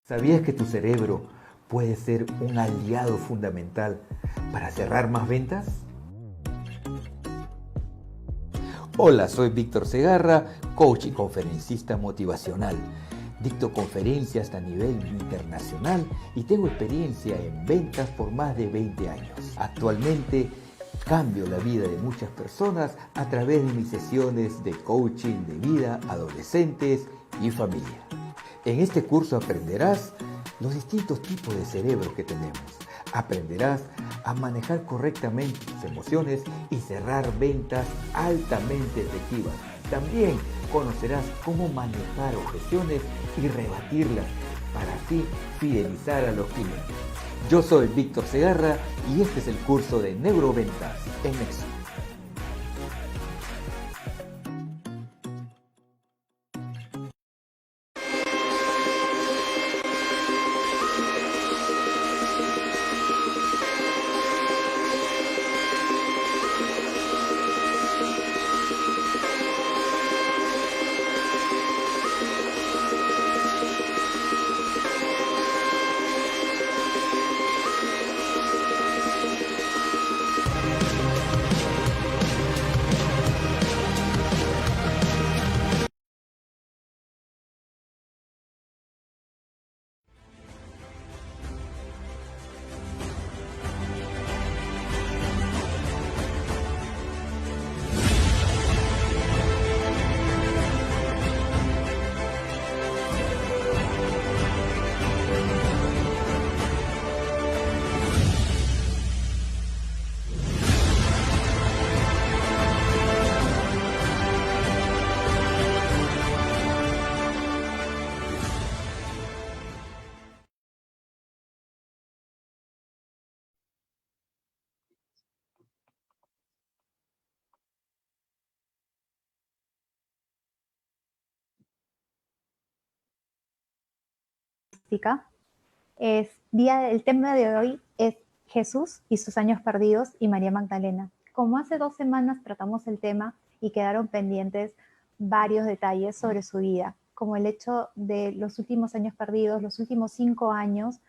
¿Sabías que tu cerebro puede ser un aliado fundamental para cerrar más ventas? Hola, soy Víctor Segarra, coach y conferencista motivacional. Dicto conferencias a nivel internacional y tengo experiencia en ventas por más de 20 años. Actualmente cambio la vida de muchas personas a través de mis sesiones de coaching de vida, adolescentes y familia. En este curso aprenderás los distintos tipos de cerebro que tenemos. Aprenderás a manejar correctamente tus emociones y cerrar ventas altamente efectivas. También conocerás cómo manejar objeciones y rebatirlas para así fidelizar a los clientes. Yo soy Víctor Segarra y este es el curso de Neuroventas en México. El tema de hoy es Jesús y sus años perdidos y María Magdalena. Como hace 2 semanas tratamos el tema y quedaron pendientes varios detalles sobre su vida, como el hecho de los últimos años perdidos, los últimos 5 años,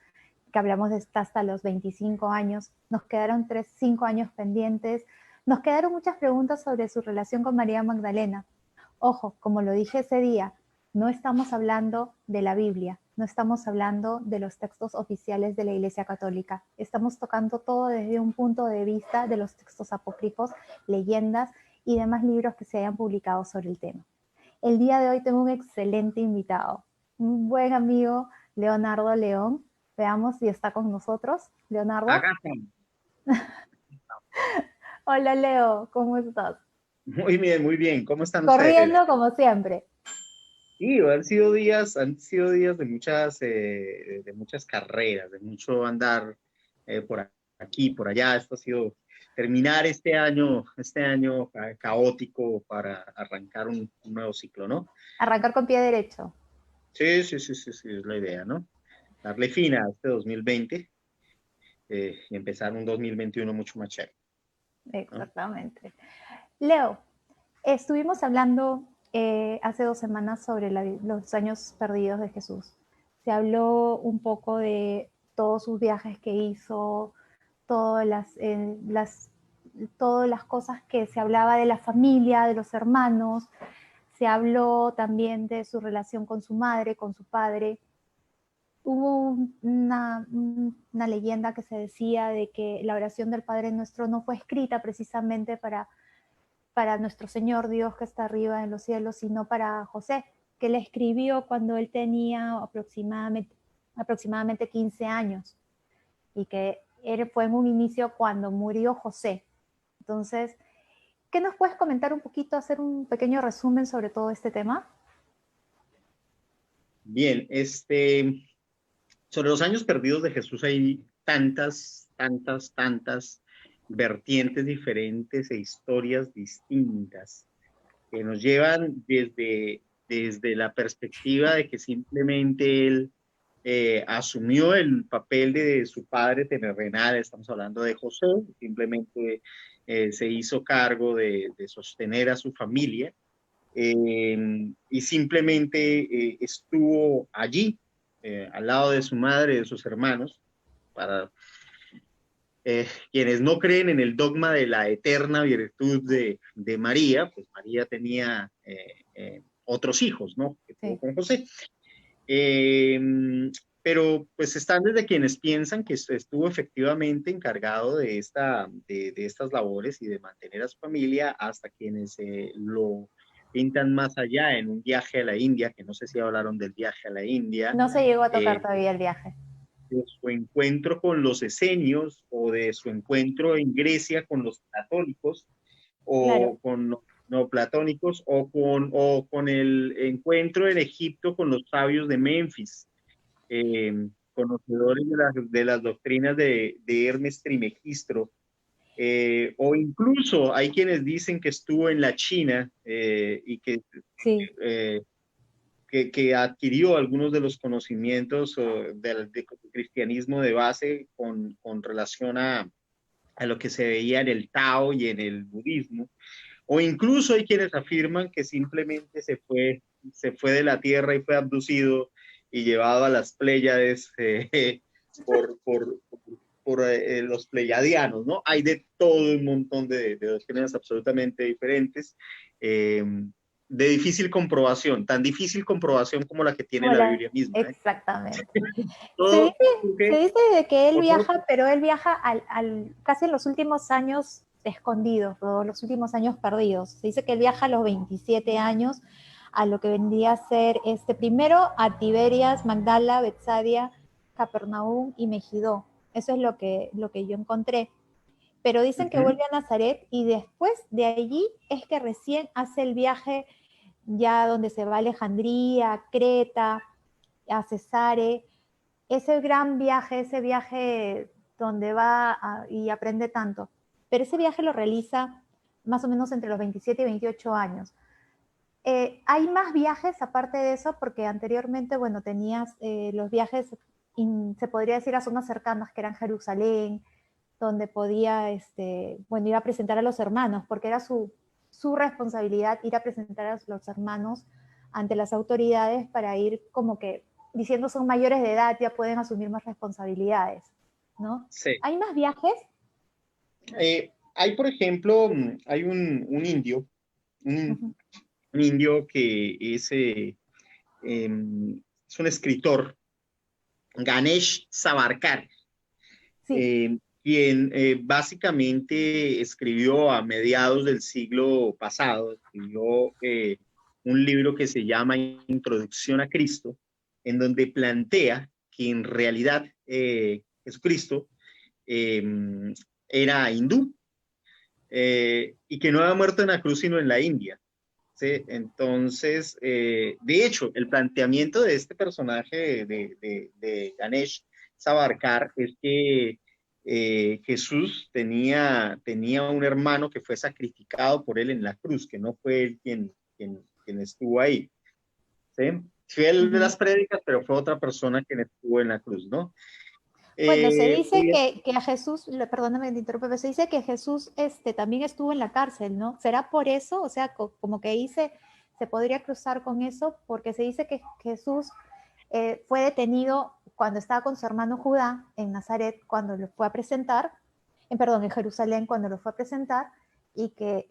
que hablamos de hasta los 25 años, nos quedaron 5 años pendientes, nos quedaron muchas preguntas sobre su relación con María Magdalena. Ojo, como lo dije ese día, no estamos hablando de la Biblia, no estamos hablando de los textos oficiales de la Iglesia Católica. Estamos tocando todo desde un punto de vista de los textos apócrifos, leyendas y demás libros que se hayan publicado sobre el tema. El día de hoy tengo un excelente invitado, un buen amigo, Leonardo León. Veamos si está con nosotros. Leonardo. Acá estamos. Hola Leo, ¿cómo estás? Muy bien, muy bien. ¿Cómo están ustedes? Corriendo como siempre. Sí, han sido días de muchas carreras, de mucho andar por aquí, por allá. Esto ha sido terminar este año caótico para arrancar un nuevo ciclo, ¿no? Arrancar con pie derecho. Sí, sí, sí, sí, sí, es la idea, ¿no? Darle fin a este 2020 y empezar un 2021 mucho más chévere, ¿no? Exactamente. Leo, estuvimos hablando hace 2 semanas sobre los años perdidos de Jesús. Se habló un poco de todos sus viajes que hizo, todas todas las cosas que se hablaba de la familia, de los hermanos. Se habló también de su relación con su madre, con su padre. Hubo una leyenda que se decía de que la oración del Padre Nuestro no fue escrita precisamente para nuestro Señor Dios que está arriba en los cielos, sino para José, que le escribió cuando él tenía aproximadamente 15 años y que fue en un inicio cuando murió José. Entonces, ¿qué nos puedes comentar un poquito, hacer un pequeño resumen sobre todo este tema? Bien, sobre los años perdidos de Jesús hay tantas vertientes diferentes e historias distintas que nos llevan desde la perspectiva de que simplemente él asumió el papel de su padre terrenal. Estamos hablando de José, simplemente se hizo cargo de sostener a su familia y simplemente estuvo allí al lado de su madre y de sus hermanos. Para quienes no creen en el dogma de la eterna virtud de María, pues María tenía otros hijos, ¿no? Que tuvo Sí. con José. Eh, pero pues están desde quienes piensan que estuvo efectivamente encargado de estas labores y de mantener a su familia, hasta quienes lo pintan más allá en un viaje a la India, que no sé si hablaron del viaje a la India, No se llegó a tocar eh, todavía el viaje. de su encuentro con los esenios o de su encuentro en Grecia con los platónicos Claro, o con los neoplatónicos o con el encuentro en Egipto con los sabios de Memphis, conocedores de las doctrinas de Hermes Trismegistro, o incluso hay quienes dicen que estuvo en la China y sí. eh, que adquirió algunos de los conocimientos del cristianismo de base con relación a lo que se veía en el Tao y en el budismo, o incluso hay quienes afirman que simplemente se fue de la Tierra y fue abducido y llevado a las Pléyades por, por, por los pleyadianos, ¿no? Hay de todo un montón de doctrinas absolutamente diferentes, de difícil comprobación, tan difícil comprobación como la que tiene la Hola, Biblia misma, ¿eh? exactamente. Se Todo, dice, se dice de que él por todo, viaja, pero él viaja casi en los últimos años escondidos, o los últimos años perdidos. Se dice que él viaja a los 27 años a lo que vendría a ser primero a Tiberias, Magdala, Betsadia, Capernaum y Megiddo. Eso es lo que yo encontré. Pero dicen que vuelve a Nazaret y después de allí es que recién hace el viaje ya donde se va a Alejandría, a Creta, a Cesare, ese viaje donde y aprende tanto. Pero ese viaje lo realiza más o menos entre los 27 y 28 años. Hay más viajes aparte de eso, porque anteriormente, bueno, tenías los viajes, se podría decir a zonas cercanas, que eran Jerusalén, donde podía, bueno, ir a presentar a los hermanos, porque era su responsabilidad ir a presentar a los hermanos ante las autoridades para ir como que diciendo son mayores de edad, ya pueden asumir más responsabilidades, ¿no? sí. ¿Hay más viajes? Hay, por ejemplo, hay un indio, un, Uh-huh. un indio que es un escritor, Ganesh Savarkar, Sí, quien básicamente escribió a mediados del siglo pasado, escribió un libro que se llama Introducción a Cristo, en donde plantea que en realidad Jesucristo eh, era hindú, y que no había muerto en la cruz sino en la India. ¿Sí? Entonces, de hecho, el planteamiento de este personaje de Ganesh Savarkar es que Jesús tenía un hermano que fue sacrificado por él en la cruz, que no fue él quien estuvo ahí. ¿Sí? Fue él de uh-huh. las prédicas, pero fue otra persona quien estuvo en la cruz, ¿no? Bueno, se Eh, dice que a Jesús, perdóname que te interrumpa, pero se dice que Jesús también estuvo en la cárcel, ¿no? ¿Será por eso? O sea, como que ahí se podría cruzar con eso, porque se dice que Jesús fue detenido cuando estaba con su hermano Judá en Nazaret, cuando lo fue a presentar, en Jerusalén, cuando lo fue a presentar, y que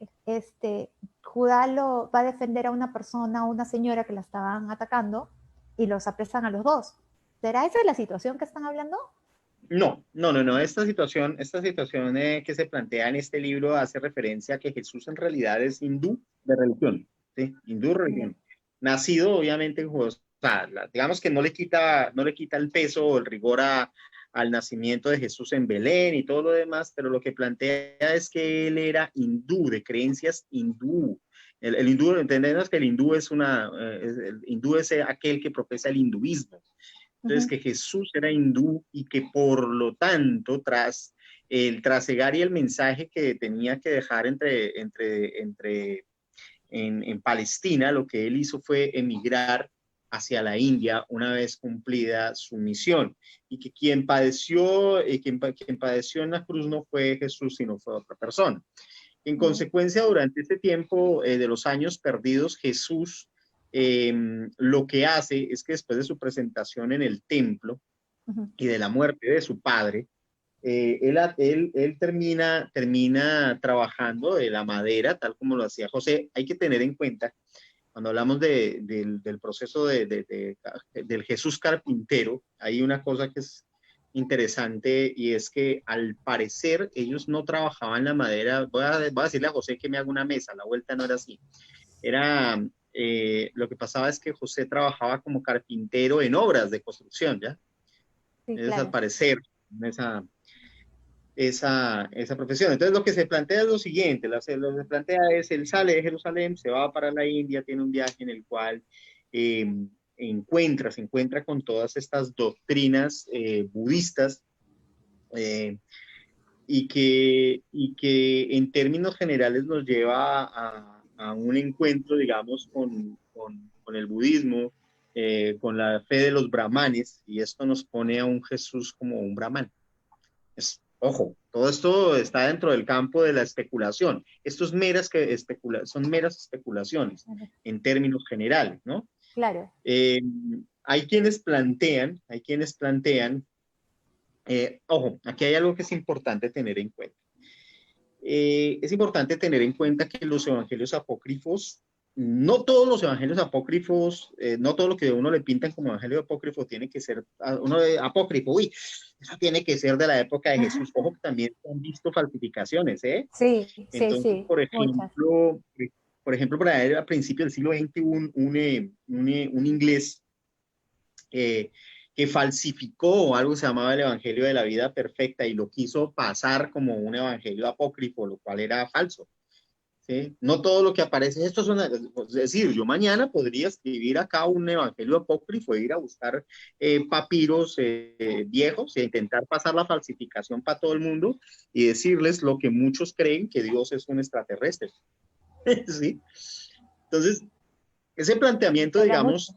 Judá lo va a defender a una persona, a una señora que la estaban atacando, y los apresan a los dos. ¿Será esa la situación que están hablando? No. Esta situación que se plantea en este libro hace referencia a que Jesús en realidad es hindú de religión, ¿sí? Hindú de religión. Nacido obviamente en Judá, o sea, digamos que no le quita el peso o el rigor al nacimiento de Jesús en Belén y todo lo demás, pero lo que plantea es que él era hindú, de creencias hindú. El hindú, entendemos que el hindú el hindú es aquel que profesa el hinduismo. Entonces, Uh-huh. que Jesús era hindú y que por lo tanto, tras el trasegar y el mensaje que tenía que dejar en Palestina, lo que él hizo fue emigrar hacia la India una vez cumplida su misión. Y que quien padeció en la cruz no fue Jesús, sino fue otra persona. En consecuencia, durante este tiempo de los años perdidos, Jesús lo que hace es que después de su presentación en el templo y de la muerte de su padre, él termina trabajando de la madera, tal como lo hacía José. Hay que tener en cuenta, cuando hablamos del proceso del Jesús carpintero, hay una cosa que es interesante, y es que al parecer ellos no trabajaban la madera. Voy a decirle a José que me haga una mesa, la vuelta no era así. Lo que pasaba es que José trabajaba como carpintero en obras de construcción, ¿ya? Sí, Es al claro. parecer esa profesión. Entonces lo que se plantea es lo siguiente, lo que se plantea es, él sale de Jerusalén, se va para la India, tiene un viaje en el cual eh, se encuentra con todas estas doctrinas budistas, eh, y que en términos generales nos lleva a un encuentro, digamos, con el budismo, con la fe de los brahmanes, y esto nos pone a un Jesús como un brahman. Ojo, todo esto está dentro del campo de la especulación. Esto es son meras especulaciones en términos generales, ¿no? Claro. Hay quienes plantean, ojo, aquí hay algo que es importante tener en cuenta. Es importante tener en cuenta que los evangelios apócrifos, no todos los evangelios apócrifos, no todo lo que uno le pintan como evangelio apócrifo tiene que ser apócrifo. Uy, eso tiene que ser de la época de Jesús. Ojo, que también se han visto falsificaciones, ¿eh? Sí, sí, Entonces, sí, por muchas. ejemplo, por ahí a principios del siglo XX, un inglés que falsificó algo que se llamaba el Evangelio de la Vida Perfecta y lo quiso pasar como un evangelio apócrifo, lo cual era falso. ¿Sí? No todo lo que aparece, es decir, yo mañana podría escribir acá un evangelio apócrifo e ir a buscar papiros viejos e intentar pasar la falsificación para todo el mundo y decirles lo que muchos creen, que Dios es un extraterrestre. ¿Sí? Entonces, ese planteamiento, Sería mucho. digamos,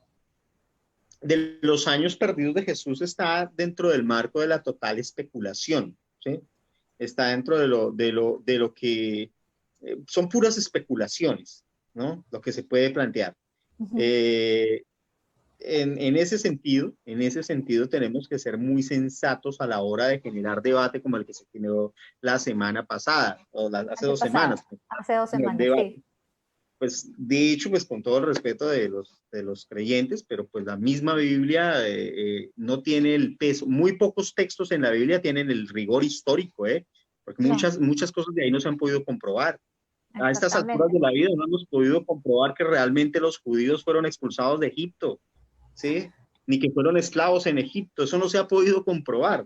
de los años perdidos de Jesús está dentro del marco de la total especulación, ¿sí? Está dentro de lo que son puras especulaciones, ¿no? Lo que se puede plantear. Ujú. Eh, en ese sentido tenemos que ser muy sensatos a la hora de generar debate como el que se generó la semana pasada, o hace 2 semanas. Hace 2 semanas, Debate, sí. pues de hecho, pues con todo el respeto de los creyentes, pero pues la misma Biblia no tiene el peso, muy pocos textos en la Biblia tienen el rigor histórico, porque No, muchas cosas de ahí no se han podido comprobar. A estas alturas exactamente. de la vida no hemos podido comprobar que realmente los judíos fueron expulsados de Egipto, ¿sí? Ni que fueron esclavos en Egipto, eso no se ha podido comprobar.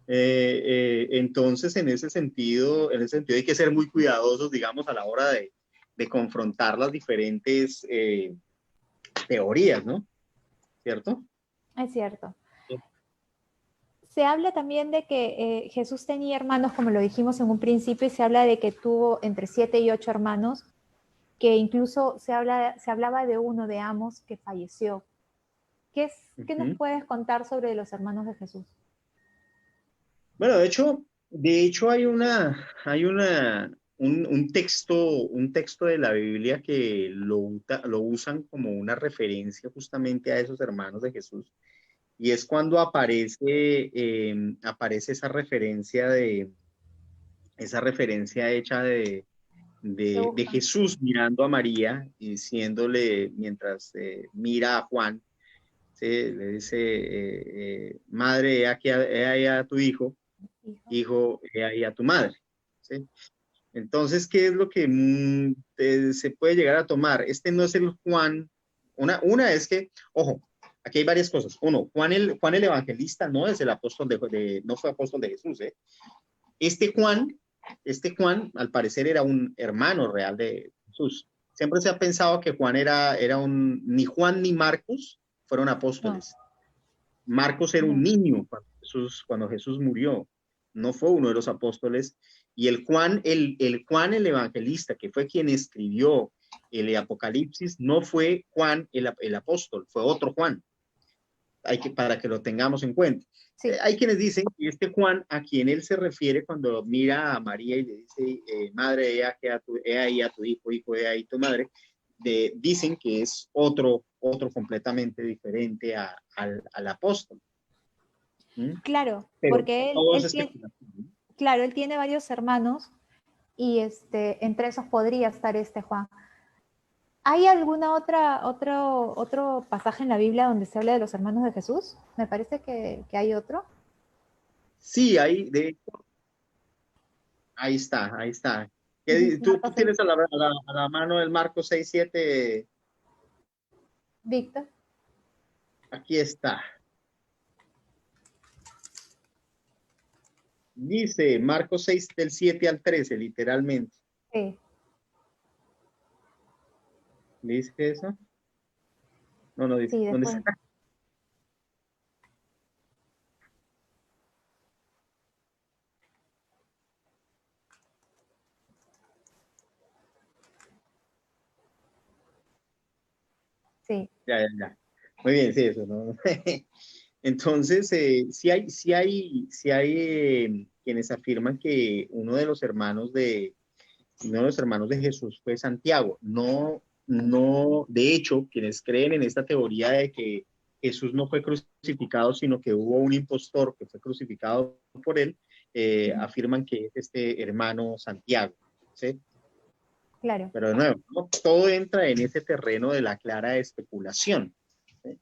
Entonces, en ese sentido hay que ser muy cuidadosos, digamos, a la hora de confrontar las diferentes teorías, ¿no? ¿Cierto? Es cierto. Se habla también de que Jesús tenía hermanos, como lo dijimos en un principio, y se habla de que tuvo entre 7 y 8 hermanos, que incluso se hablaba de uno de Amos que falleció. ¿Qué nos puedes contar sobre los hermanos de Jesús? Bueno, de hecho hay un texto de la Biblia que lo usan como una referencia justamente a esos hermanos de Jesús. Y es cuando aparece esa referencia hecha Se de buscan. Jesús mirando a María y diciéndole, mientras mira a Juan, ¿sí? Le dice, madre, he ahí a tu hijo, hijo, he ahí a tu madre. ¿Sí? Entonces, ¿qué es lo que se puede llegar a tomar? Este no es el Juan. Una es que, ojo, aquí hay varias cosas. Uno, Juan el Evangelista no es el apóstol no fue apóstol de Jesús, ¿eh? Este Juan, al parecer, era un hermano real de Jesús. Siempre se ha pensado que Juan ni Juan ni Marcos fueron No. apóstoles. Marcos era un No. niño cuando Jesús murió, no fue uno de los apóstoles. Y el Juan el evangelista, que fue quien escribió el Apocalipsis, no fue Juan el apóstol, fue otro Juan. Para que lo tengamos en cuenta. Sí. Hay quienes dicen que este Juan, a quien él se refiere cuando mira a María y le dice, madre, he ahí a tu hijo, hijo, he ahí tu madre, dicen que es otro completamente diferente al apóstol. ¿Mm? Claro, Pero porque todo es especulación, ¿no? claro, él tiene varios hermanos y entre esos podría estar Juan. ¿Hay alguna otro pasaje en la Biblia donde se habla de los hermanos de Jesús? Me parece que hay otro. Sí, ahí está, ahí está. ¿Tú Marcos 6, tienes a la mano el Marcos 6:7? Víctor. Aquí está. Dice Marcos 6 del 7 al 13, literalmente. Sí, ¿Dice eso? No, no dice. sí, ¿Dónde está? después. Sí, Ya, ya, ya. Muy bien, sí, eso, ¿no? Entonces, sí hay quienes afirman que uno de los hermanos de Jesús fue Santiago. No, no, de hecho, quienes creen en esta teoría de que Jesús no fue crucificado, sino que hubo un impostor que fue crucificado por él, afirman que es este hermano Santiago, ¿sí? claro. Pero de nuevo, ¿no? Todo entra en ese terreno de la clara especulación, ¿sí?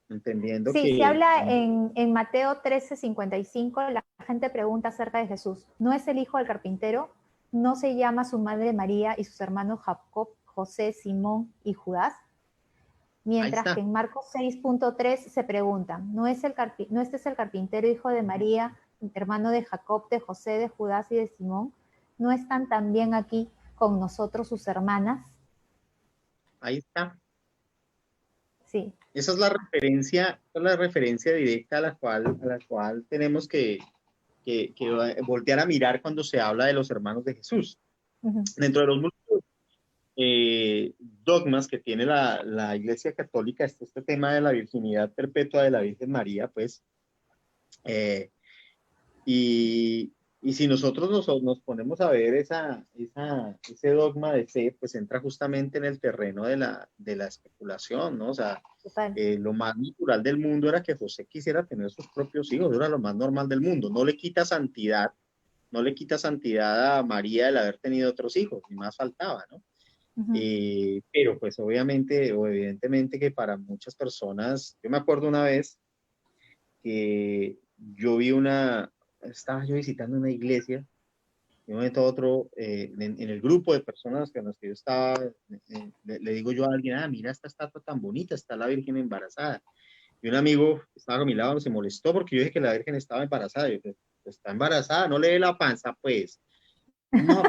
Entendiendo Sí, se que habla en Mateo 13:55, la gente pregunta acerca de Jesús. ¿No es el hijo del carpintero? ¿No se llama su madre María y sus hermanos Jacob, José, Simón y Judas? ahí Mientras que está. en Marcos 6:3 se pregunta, ¿no este es el carpintero hijo de María, hermano de Jacob, de José, de Judas y de Simón? ¿No están también aquí con nosotros sus hermanas? Ahí está. Sí. Esa es la referencia directa a la cual tenemos que voltear a mirar cuando se habla de los hermanos de Jesús. Uh-huh. Dentro de los múltiples dogmas que tiene la Iglesia Católica, está este tema de la virginidad perpetua de la Virgen María, pues, eh, y, y si nosotros nos ponemos a ver ese dogma de fe, pues entra justamente en el terreno de la especulación, ¿no? O sea, Total. lo más natural del mundo era que José quisiera tener sus propios hijos, era lo más normal del mundo. No le quita santidad a María el haber tenido otros hijos, ni más faltaba, ¿no? Uh-huh. Pero pues obviamente o evidentemente que para muchas personas, yo me acuerdo una vez que estaba yo visitando una iglesia, de un momento a otro, en el grupo de personas con las que yo estaba, le digo yo a alguien, mira esta estatua tan bonita, está la Virgen embarazada. Y un amigo que estaba a mi lado se molestó porque yo dije que la Virgen estaba embarazada. Yo, pues, está embarazada, no le dé la panza, pues. No,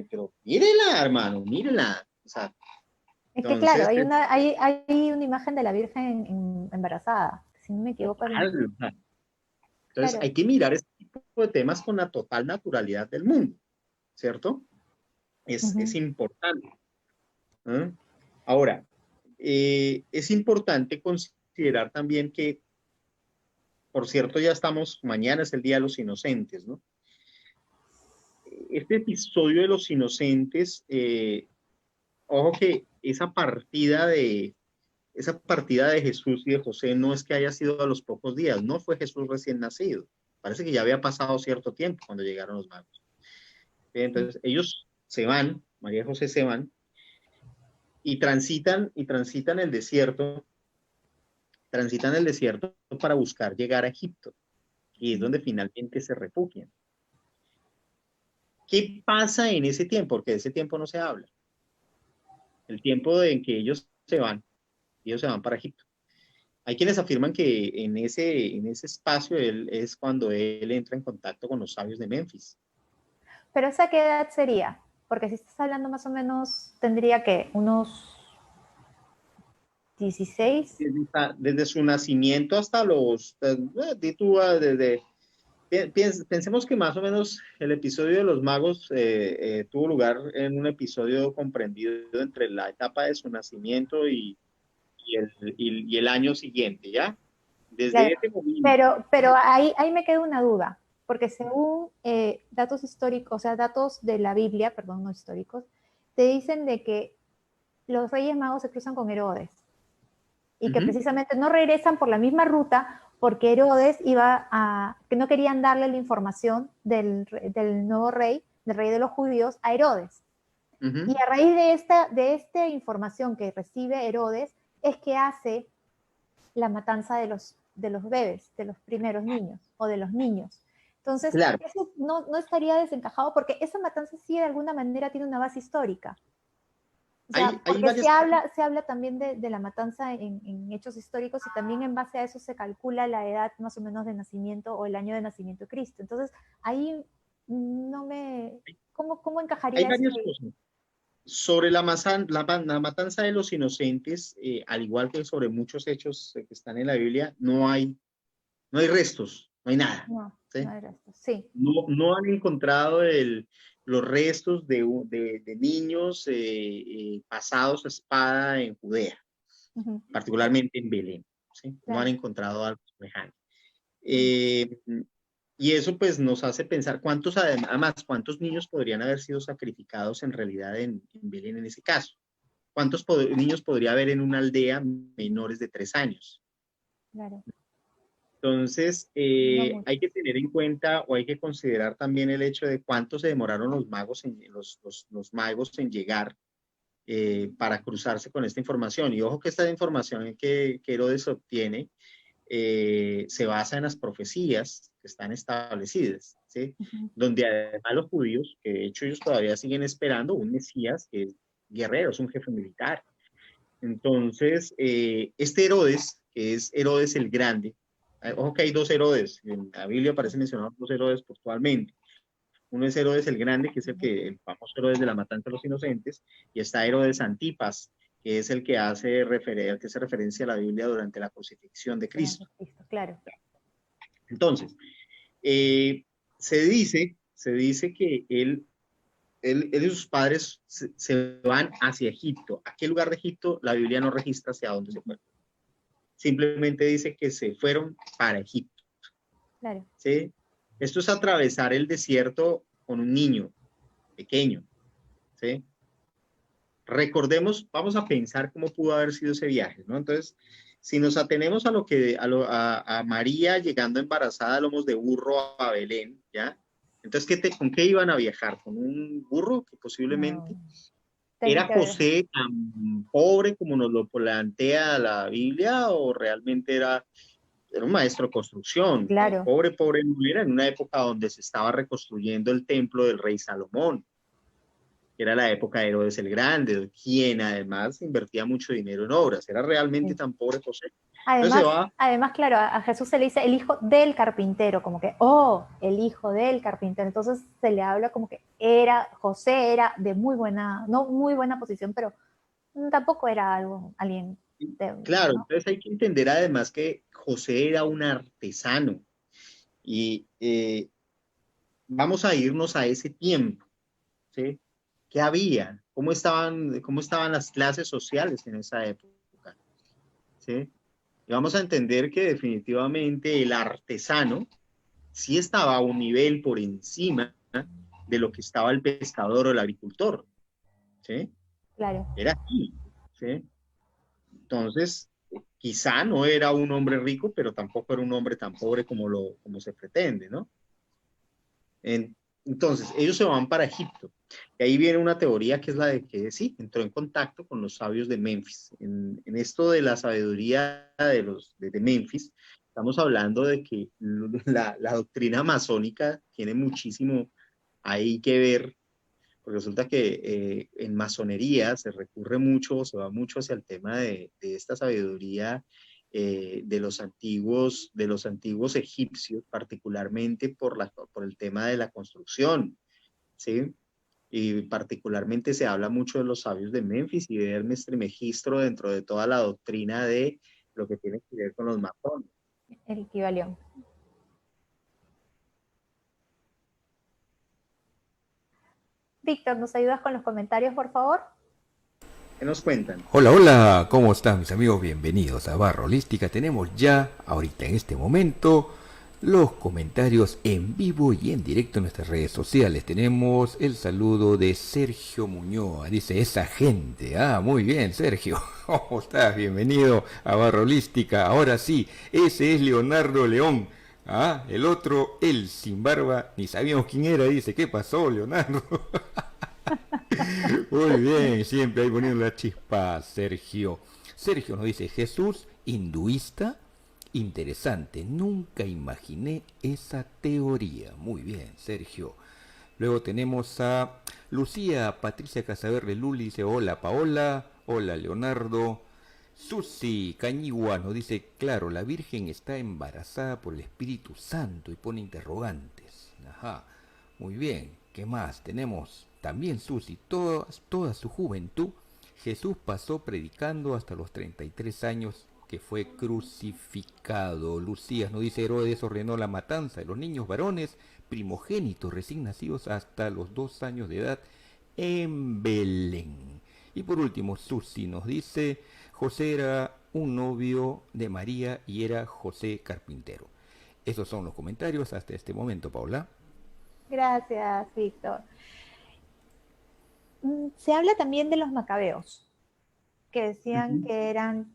pero mírela, hermano, mírela. O sea, Es que claro, entonces, hay una imagen de la Virgen embarazada, si no me equivoco. total, o sea, entonces Claro. hay que mirar este tipo de temas con la total naturalidad del mundo, ¿cierto? Es Uh-huh. importante. ¿Eh? Ahora, es importante considerar también que, por cierto, mañana es el Día de los Inocentes, ¿no? Este episodio de los Inocentes, ojo que esa partida de Jesús y de José no es que haya sido a los pocos días, no fue Jesús recién nacido. Parece que ya había pasado cierto tiempo cuando llegaron los magos. Entonces, ellos se van, María y José se van, y transitan el desierto para buscar llegar a Egipto, y es donde finalmente se refugian. ¿Qué pasa en ese tiempo? Porque de ese tiempo no se habla. El tiempo en que ellos se van para Egipto. Hay quienes afirman que en ese espacio es cuando él entra en contacto con los sabios de Memphis. Pero ¿esa qué edad sería? Porque si estás hablando más o menos, tendría que unos 16. Desde su nacimiento hasta pensemos que más o menos el episodio de los magos tuvo lugar en un episodio comprendido entre la etapa de su nacimiento y el año siguiente, ¿ya? Desde Claro, ese momento. pero ahí me queda una duda, porque según datos históricos, o sea, datos de la Biblia, perdón, no históricos, te dicen de que los Reyes Magos se cruzan con Herodes y que Ujú. precisamente no regresan por la misma ruta porque Herodes que no querían darle la información del nuevo rey, del rey de los judíos, a Herodes. Ujú. Y a raíz de esta información que recibe Herodes es que hace la matanza de los bebés, de los primeros niños o de los niños. Entonces, Claro, eso no estaría desencajado porque esa matanza sí de alguna manera tiene una base histórica. O sea, hay porque varias. se habla también de la matanza en hechos históricos y también en base a eso se calcula la edad más o menos de nacimiento o el año de nacimiento de Cristo. Entonces, ahí no me... ¿Cómo Hay encajaría eso varias ahí? cosas. Sobre la matanza de los inocentes, al igual que sobre muchos hechos que están en la Biblia, no hay restos, no hay nada. No, ¿Sí? no era esto. Sí. No han encontrado los restos de niños pasados a espada en Judea, Uh-huh. particularmente en Belén. ¿Sí? No han Claro. encontrado algo semejante. Eh, y eso pues nos hace pensar además, cuántos niños podrían haber sido sacrificados en realidad en Belén en ese caso. ¿Cuántos niños podría haber en una aldea menores de 3 años? Claro. Entonces, No mucho. hay que tener en cuenta o hay que considerar también el hecho de cuánto se demoraron los magos los magos en llegar para cruzarse con esta información. Y ojo que esta información que Herodes obtiene se basa en las profecías que están establecidas, ¿sí? Uh-huh. Donde además los judíos, que de hecho ellos todavía siguen esperando un Mesías que es guerrero, es un jefe militar. Entonces, este Herodes, que es Herodes el Grande, ojo que hay dos Herodes, en la Biblia aparecen mencionados dos Herodes puntualmente. Uno es Herodes el Grande, que es el famoso Herodes de la matanza de los inocentes, y está Herodes Antipas, que es el que hace referencia a la Biblia durante la crucifixión de Cristo. Claro. Entonces, se dice que él y sus padres se van hacia Egipto. ¿A qué lugar de Egipto? La Biblia no registra hacia dónde se fueron. Simplemente dice que se fueron para Egipto. Claro. ¿Sí? Esto es atravesar el desierto con un niño pequeño. ¿Sí? Recordemos, vamos a pensar cómo pudo haber sido ese viaje, ¿no? Entonces, si nos atenemos a María llegando embarazada a lomos de burro a Belén, ¿ya? Entonces, ¿con qué iban a viajar? ¿Con un burro que posiblemente No. era Tengo que ver. José tan pobre como nos lo plantea la Biblia o realmente era un maestro de construcción? Claro. Pobre no era en una época donde se estaba reconstruyendo el templo del rey Salomón, que era la época de Herodes el Grande, quien además invertía mucho dinero en obras. ¿Era realmente Sí. tan pobre José? Entonces Además, se va. además, claro, a Jesús se le dice el hijo del carpintero, como que, el hijo del carpintero. Entonces se le habla como que José era de no muy buena posición, pero tampoco era alguien Claro, ¿no? entonces hay que entender además que José era un artesano y vamos a irnos a ese tiempo, ¿sí? ¿Qué había? Cómo estaban las clases sociales en esa época? ¿Sí? Y vamos a entender que definitivamente el artesano sí estaba a un nivel por encima de lo que estaba el pescador o el agricultor, ¿sí? Claro. Era así, ¿sí? Entonces, quizá no era un hombre rico, pero tampoco era un hombre tan pobre como se pretende, ¿no? Entonces, ellos se van para Egipto. Y ahí viene una teoría que es la de que sí, entró en contacto con los sabios de Memphis. En esto de la sabiduría de Memphis, estamos hablando de que la doctrina masónica tiene muchísimo ahí que ver, porque resulta que en masonería se recurre mucho, se va mucho hacia el tema de esta sabiduría de los antiguos egipcios, particularmente por el tema de la construcción, ¿sí? Y particularmente se habla mucho de los sabios de Memphis y de Hermes Trismegisto dentro de toda la doctrina de lo que tiene que ver con los masones. El equivalión. Víctor, ¿nos ayudas con los comentarios, por favor? ¿Qué nos cuentan? Hola, hola, ¿cómo están mis amigos? Bienvenidos a Barra Holística. Tenemos ya, ahorita en este momento, los comentarios en vivo y en directo en nuestras redes sociales. Tenemos el saludo de Sergio Muñoz. Dice, esa gente. Ah, muy bien, Sergio. ¿Cómo estás? Bienvenido a Barra Holística. Ahora sí, ese es Leonardo León. Ah, el otro, el sin barba, ni sabíamos quién era. Dice, ¿qué pasó, Leonardo? Muy bien, siempre ahí poniendo la chispa, Sergio. Sergio nos dice, Jesús, hinduista. Interesante, nunca imaginé esa teoría. Muy bien, Sergio. Luego tenemos a Lucía Patricia Casaverde Luli, dice hola Paola, hola Leonardo. Susi Cañigua nos dice, claro, la Virgen está embarazada por el Espíritu Santo y pone interrogantes. Ajá, muy bien, ¿qué más? Tenemos también Susi, toda su juventud, Jesús pasó predicando hasta los 33 años que fue crucificado. Lucías nos dice, Herodes ordenó la matanza de los niños varones primogénitos recién nacidos hasta los 2 años de edad en Belén. Y por último, Susi nos dice, José era un novio de María y era José Carpintero. Esos son los comentarios hasta este momento, Paula. Gracias, Víctor. Se habla también de los macabeos, que decían que eran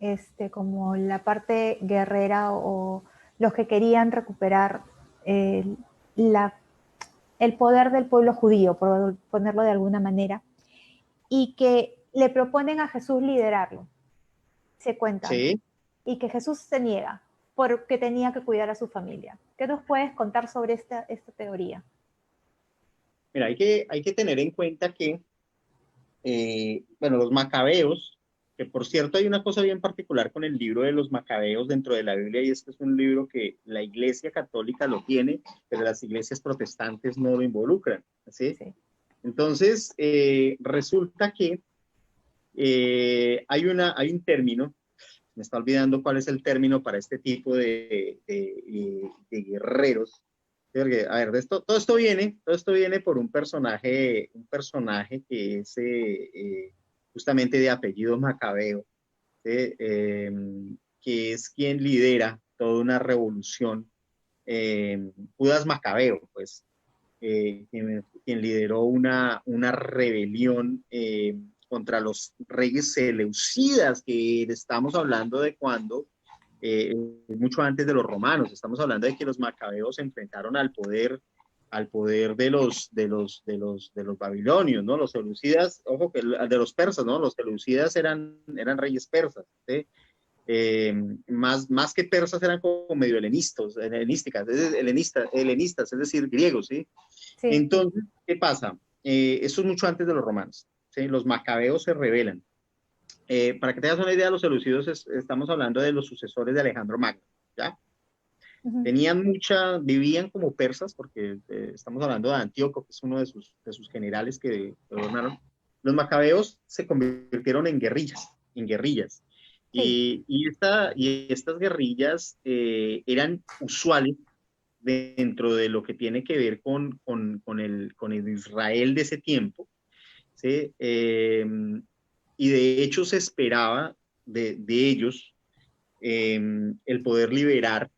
como la parte guerrera o los que querían recuperar el, el poder del pueblo judío, por ponerlo de alguna manera, y que le proponen a Jesús liderarlo, se cuentan, Sí. y que Jesús se niega porque tenía que cuidar a su familia. ¿Qué nos puedes contar sobre esta teoría? Mira, hay que tener en cuenta que, bueno, los macabeos, que por cierto hay una cosa bien particular con el libro de los macabeos dentro de la Biblia, y es que es un libro que la Iglesia Católica lo tiene, pero las iglesias protestantes no lo involucran, ¿sí? Sí. Entonces, resulta que hay un término, me está olvidando cuál es el término para este tipo de guerreros. Porque, a ver, todo esto viene por un personaje que es justamente de apellido Macabeo, ¿sí? Que es quien lidera toda una revolución, Judas Macabeo, pues, quien lideró una rebelión contra los reyes seleucidas, que estamos hablando de cuando, mucho antes de los romanos, estamos hablando de que los macabeos se enfrentaron al poder de los babilonios, ¿no? Los seleucidas, ojo, que de los persas, ¿no? Los seleucidas eran reyes persas, ¿sí? Más que persas eran como medio helenistas, es decir, griegos, ¿sí? Sí. Entonces, ¿qué pasa? Esto es mucho antes de los romanos, ¿sí? Los macabeos se rebelan. Para que te hagas una idea, los seleucidos estamos hablando de los sucesores de Alejandro Magno, ¿ya? Uh-huh. Vivían como persas, porque estamos hablando de Antíoco, que es uno de sus generales que gobernaron. Los macabeos se convirtieron en guerrillas. Sí. Y estas guerrillas eran usuales dentro de lo que tiene que ver con el Israel de ese tiempo, ¿sí? Y de hecho se esperaba de ellos el poder liberar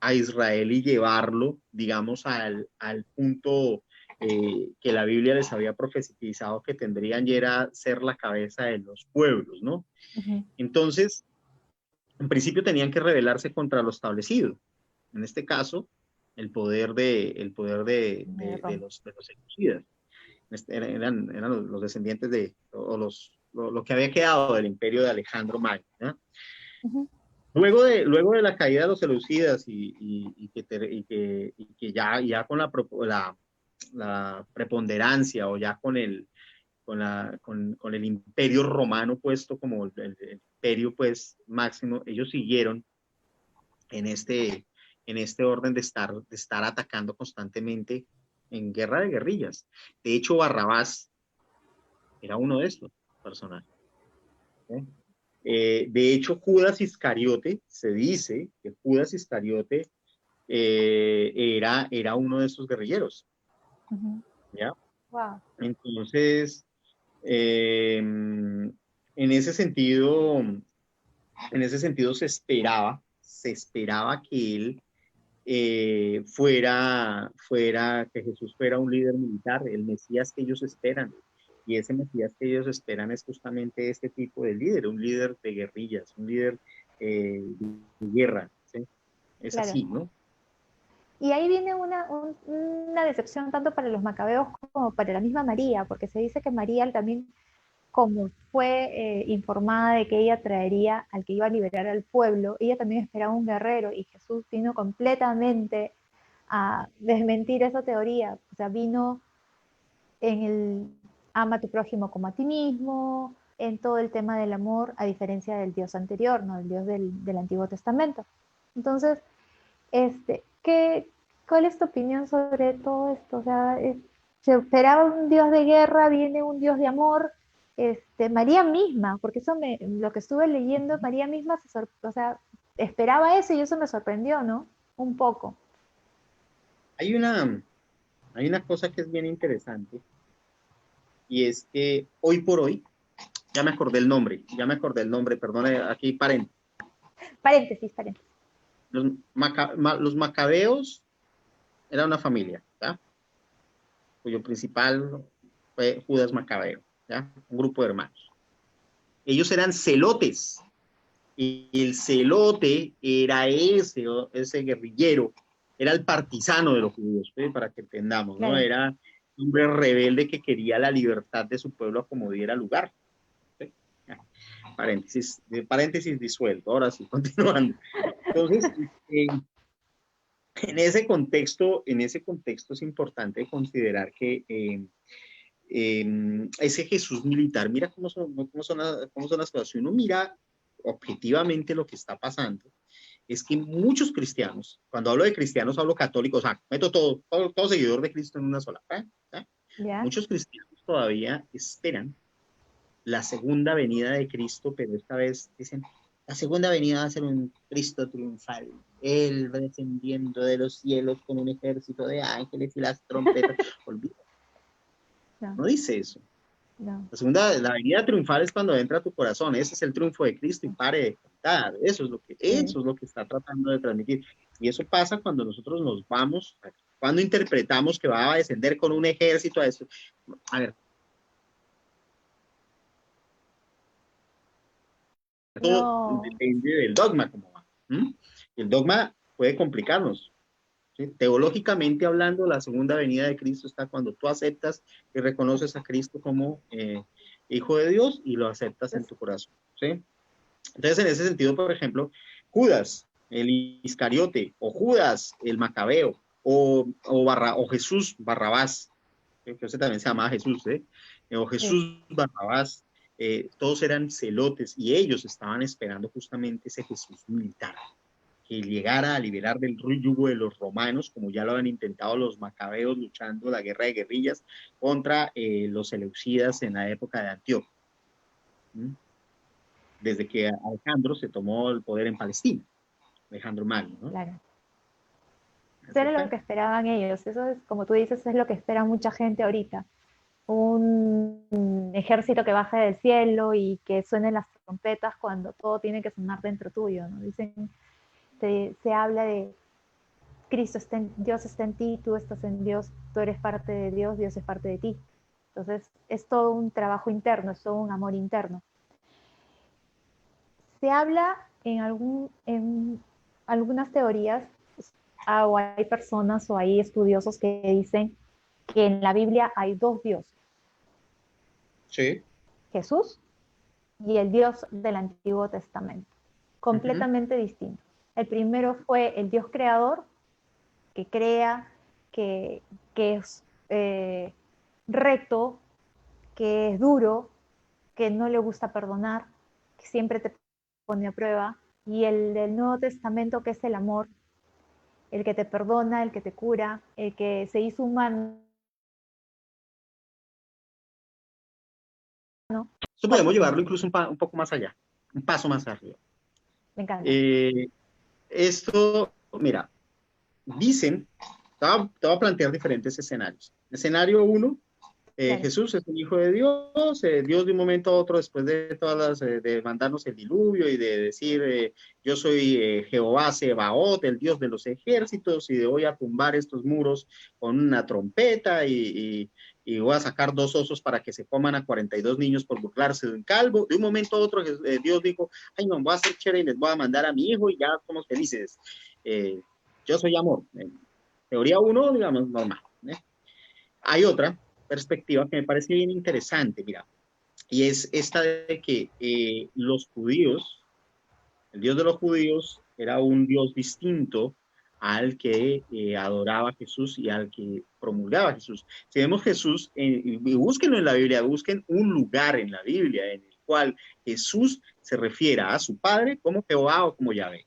a Israel y llevarlo, digamos, al punto que la Biblia les había profetizado que tendrían, y era ser la cabeza de los pueblos, ¿no? Uh-huh. Entonces, en principio tenían que rebelarse contra lo establecido. En este caso, el poder de los seleucidas. Eran los descendientes lo que había quedado del imperio de Alejandro Magno, ¿no? Uh-huh. Luego de la caída de los seleucidas y que ya con la preponderancia, o ya con el imperio romano puesto como el imperio pues máximo, ellos siguieron en este orden de estar atacando constantemente en guerra de guerrillas. De hecho, Barrabás era uno de estos personajes, ¿eh? De hecho, Judas Iscariote, se dice que Judas Iscariote era uno de esos guerrilleros, Uh-huh. ¿ya? Wow. Entonces, en ese sentido se esperaba que él que Jesús fuera un líder militar, el Mesías que ellos esperan. Y ese Mesías que ellos esperan es justamente este tipo de líder, un líder de guerrillas, un líder de guerra. ¿Sí? Es Claro. así, ¿no? Y ahí viene una decepción tanto para los macabeos como para la misma María, porque se dice que María también, como fue informada de que ella traería al que iba a liberar al pueblo, ella también esperaba un guerrero y Jesús vino completamente a desmentir esa teoría. O sea, vino en el ama a tu prójimo como a ti mismo, en todo el tema del amor, a diferencia del Dios anterior, ¿no? El Dios del Antiguo Testamento. Entonces, ¿cuál es tu opinión sobre todo esto? O sea, se esperaba un Dios de guerra, viene un Dios de amor. María misma, porque lo que estuve leyendo, María misma o sea, esperaba eso y eso me sorprendió, ¿no? Un poco. Hay una cosa que es bien interesante y es que hoy por hoy, ya me acordé el nombre, perdone, aquí paréntesis. Paréntesis, paréntesis. Los macabeos era una familia, ¿ya? Cuyo principal fue Judas Macabeo, ¿ya? Un grupo de hermanos. Ellos eran celotes, y el celote era ese guerrillero, era el partisano de los judíos, ¿sí? Para que entendamos, ¿no? Claro. Era un hombre rebelde que quería la libertad de su pueblo como diera lugar. ¿Sí? Paréntesis disuelto, ahora sí, continuando. Entonces, en ese contexto es importante considerar que ese Jesús militar, mira cómo son las cosas. Si uno mira objetivamente lo que está pasando, es que muchos cristianos, cuando hablo de cristianos hablo católicos, o sea, meto todo seguidor de Cristo en una sola. ¿Eh? ¿Ya? Muchos cristianos todavía esperan la segunda venida de Cristo, pero esta vez dicen, la segunda venida va a ser un Cristo triunfal. Él va descendiendo de los cielos con un ejército de ángeles y las trompetas. Olvídate, No, no dice eso. no. La venida triunfal es cuando entra a tu corazón. Ese es el triunfo de Cristo y pare de cantar. Sí. Eso es lo que está tratando de transmitir. Y eso pasa cuando nosotros nos vamos, cuando interpretamos que va a descender con un ejército a eso. A ver, todo No, depende del dogma, cómo va. El dogma puede complicarnos. ¿Sí? Teológicamente hablando, la segunda venida de Cristo está cuando tú aceptas y reconoces a Cristo como Hijo de Dios y lo aceptas en pues, tu corazón. ¿Sí? Entonces, en ese sentido, por ejemplo, Judas, el Iscariote, o Judas, el Macabeo, o Jesús Barrabás, que ese también se llamaba Jesús, o sí. Jesús Barrabás, todos eran celotes y ellos estaban esperando justamente ese Jesús militar, que llegara a liberar del yugo de los romanos, como ya lo habían intentado los macabeos luchando la guerra de guerrillas contra los seleucidas en la época de Antíoco. ¿Mm? Desde que Alejandro se tomó el poder en Palestina, Alejandro Magno, ¿no? Claro. Eso Así era lo fue. que esperaban ellos. Eso es, como tú dices, es lo que espera mucha gente ahorita. Un ejército que baje del cielo y que suenen las trompetas cuando todo tiene que sonar dentro tuyo, ¿no? Dicen, se habla de Cristo Dios está en ti, tú estás en Dios, tú eres parte de Dios, Dios es parte de ti. Entonces, es todo un trabajo interno, es todo un amor interno. Se habla en algunas teorías, o hay personas o hay estudiosos que dicen que en la Biblia hay dos dioses, Sí. Jesús y el Dios del Antiguo Testamento, Uh-huh. completamente distintos. El primero fue el Dios creador, que crea, que, que es recto, que es duro, que no le gusta perdonar, que siempre te pone a prueba, y el del Nuevo Testamento, que es el amor, el que te perdona, el que te cura, el que se hizo humano. Esto ¿Cuál es podemos tu llevarlo opinión? incluso un poco más allá, un paso más arriba. Me encanta. Eh, Mira, dicen, te voy a plantear diferentes escenarios. Escenario uno, Claro. Jesús es el Hijo de Dios, Dios de un momento a otro, después de todas las, de mandarnos el diluvio y de decir, yo soy Jehová Sebaot, el Dios de los ejércitos, y de voy a tumbar estos muros con una trompeta y voy a sacar 2 osos para que se coman a 42 niños por burlarse de un calvo. De un momento a otro, Dios dijo, ay, no, voy a hacer chévere y les voy a mandar a mi hijo y ya somos felices. Eh, yo soy amor. Teoría 1, digamos, normal. Hay otra perspectiva que me parece bien interesante, mira, y es esta de que los judíos, el Dios de los judíos era un Dios distinto al que adoraba a Jesús y al que promulgaba a Jesús. Si vemos Jesús, y búsquenlo en la Biblia, busquen un lugar en la Biblia en el cual Jesús se refiera a su Padre como Jehová o como Yahvé.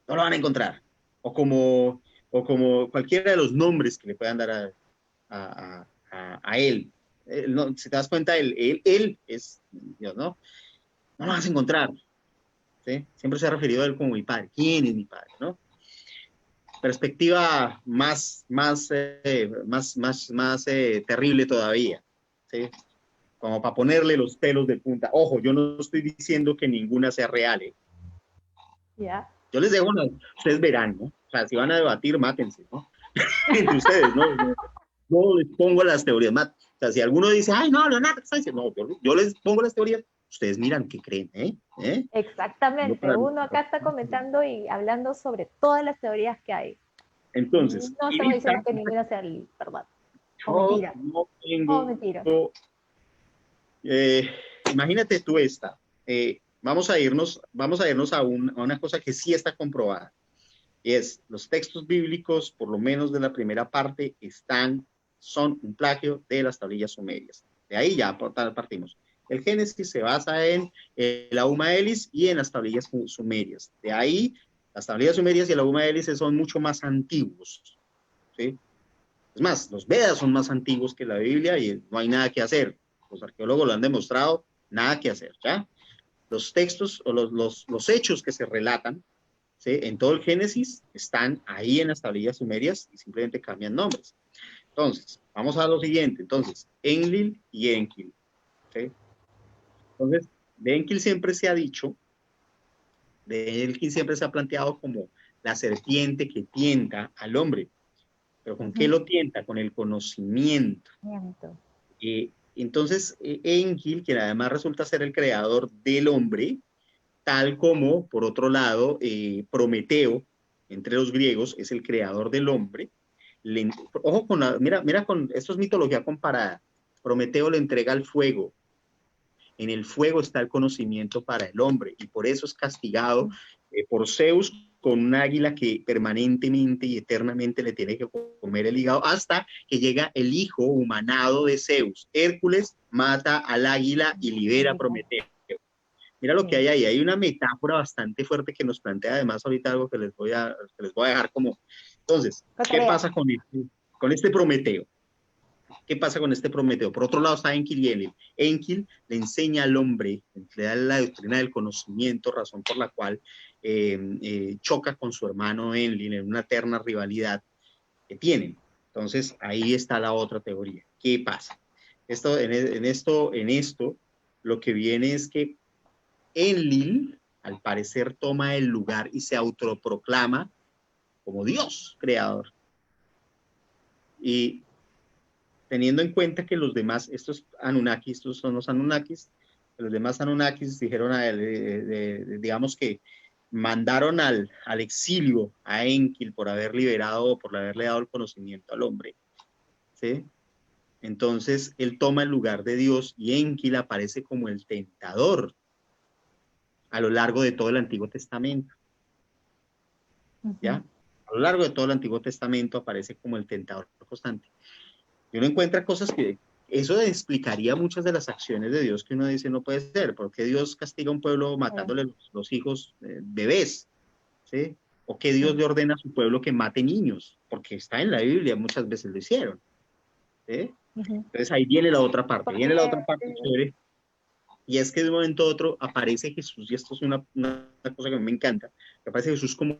No lo van a encontrar. O como cualquiera de los nombres que le puedan dar a él. No, si te das cuenta, él es Dios, ¿no? No lo vas a encontrar. ¿Sí? Siempre se ha referido a él como mi padre. ¿Quién es mi padre? ¿No? Perspectiva más terrible todavía. ¿Sí? Como para ponerle los pelos de punta. Ojo, yo no estoy diciendo que ninguna sea real. Ya. Yo les dejo, ustedes verán, ¿no? O sea, si van a debatir, mátense, ¿no? Entre ustedes, ¿no? Yo les pongo las teorías. O sea, si alguno dice, ay, no, Leonardo, está diciendo, no, yo les pongo las teorías, ustedes miran qué creen, ¿eh? Exactamente. No, Uno acá está comentando y hablando sobre todas las teorías que hay. entonces, No estamos diciendo que ninguna sea verdad. O mentira. no O tengo, mentira. imagínate tú esta. Vamos a irnos a una cosa que sí está comprobada. Y es, los textos bíblicos, por lo menos de la primera parte, son un plagio de las tablillas sumerias. De ahí ya partimos. El Génesis se basa en el Auma Elis y en las tablillas sumerias. De ahí, las tablillas sumerias y el Auma Elis son mucho más antiguos. ¿Sí? Es más, los Vedas son más antiguos que la Biblia y no hay nada que hacer. Los arqueólogos lo han demostrado, nada que hacer. ¿Ya? Los textos o los hechos que se relatan, ¿sí? En todo el Génesis están ahí en las tablillas sumerias y simplemente cambian nombres. Entonces, vamos a lo siguiente. Entonces, Enlil y Enki. ¿Sí? Entonces, de Enki siempre se ha dicho, de Enki siempre se ha planteado como la serpiente que tienta al hombre. ¿Pero con qué lo tienta? Con el conocimiento. Entonces, Enki, que además resulta ser el creador del hombre, tal como, por otro lado, Prometeo, entre los griegos, es el creador del hombre. Ojo mira, esto es mitología comparada. Prometeo le entrega el fuego. En el fuego está el conocimiento para el hombre y por eso es castigado por Zeus con un águila que permanentemente y eternamente le tiene que comer el hígado hasta que llega el hijo humanado de Zeus. Hércules mata al águila y libera a Prometeo. Mira lo que hay ahí. Hay una metáfora bastante fuerte que nos plantea además ahorita algo que les voy a dejar como... Entonces, ¿qué pasa con este Prometeo? ¿Qué pasa con este Prometeo? Por otro lado está Enki y Enlil. Enki le enseña al hombre, le da la doctrina del conocimiento, razón por la cual choca con su hermano Enlil en una eterna rivalidad que tienen. Entonces, ahí está la otra teoría. ¿Qué pasa? En esto, lo que viene es que Enlil, al parecer, toma el lugar y se autoproclama como Dios creador. Y teniendo en cuenta que los demás, estos Anunnakis, estos son los Anunnakis, los demás Anunnakis dijeron a él, digamos que mandaron al exilio a Enki por haberle dado el conocimiento al hombre. ¿Sí? Entonces, él toma el lugar de Dios y Enki aparece como el tentador a lo largo de todo el Antiguo Testamento. ¿Ya? A lo largo de todo el Antiguo Testamento aparece como el tentador constante. Y uno encuentra cosas que eso explicaría muchas de las acciones de Dios que uno dice no puede ser. ¿Por qué Dios castiga a un pueblo matándole los hijos bebés? ¿Sí? ¿O que Dios le ordena a su pueblo que mate niños? Porque está en la Biblia, muchas veces lo hicieron. ¿Sí? Entonces ahí viene la otra parte. Viene la otra parte chévere. Y es que de un momento a otro aparece Jesús, y esto es una cosa que a mí me encanta, que aparece Jesús como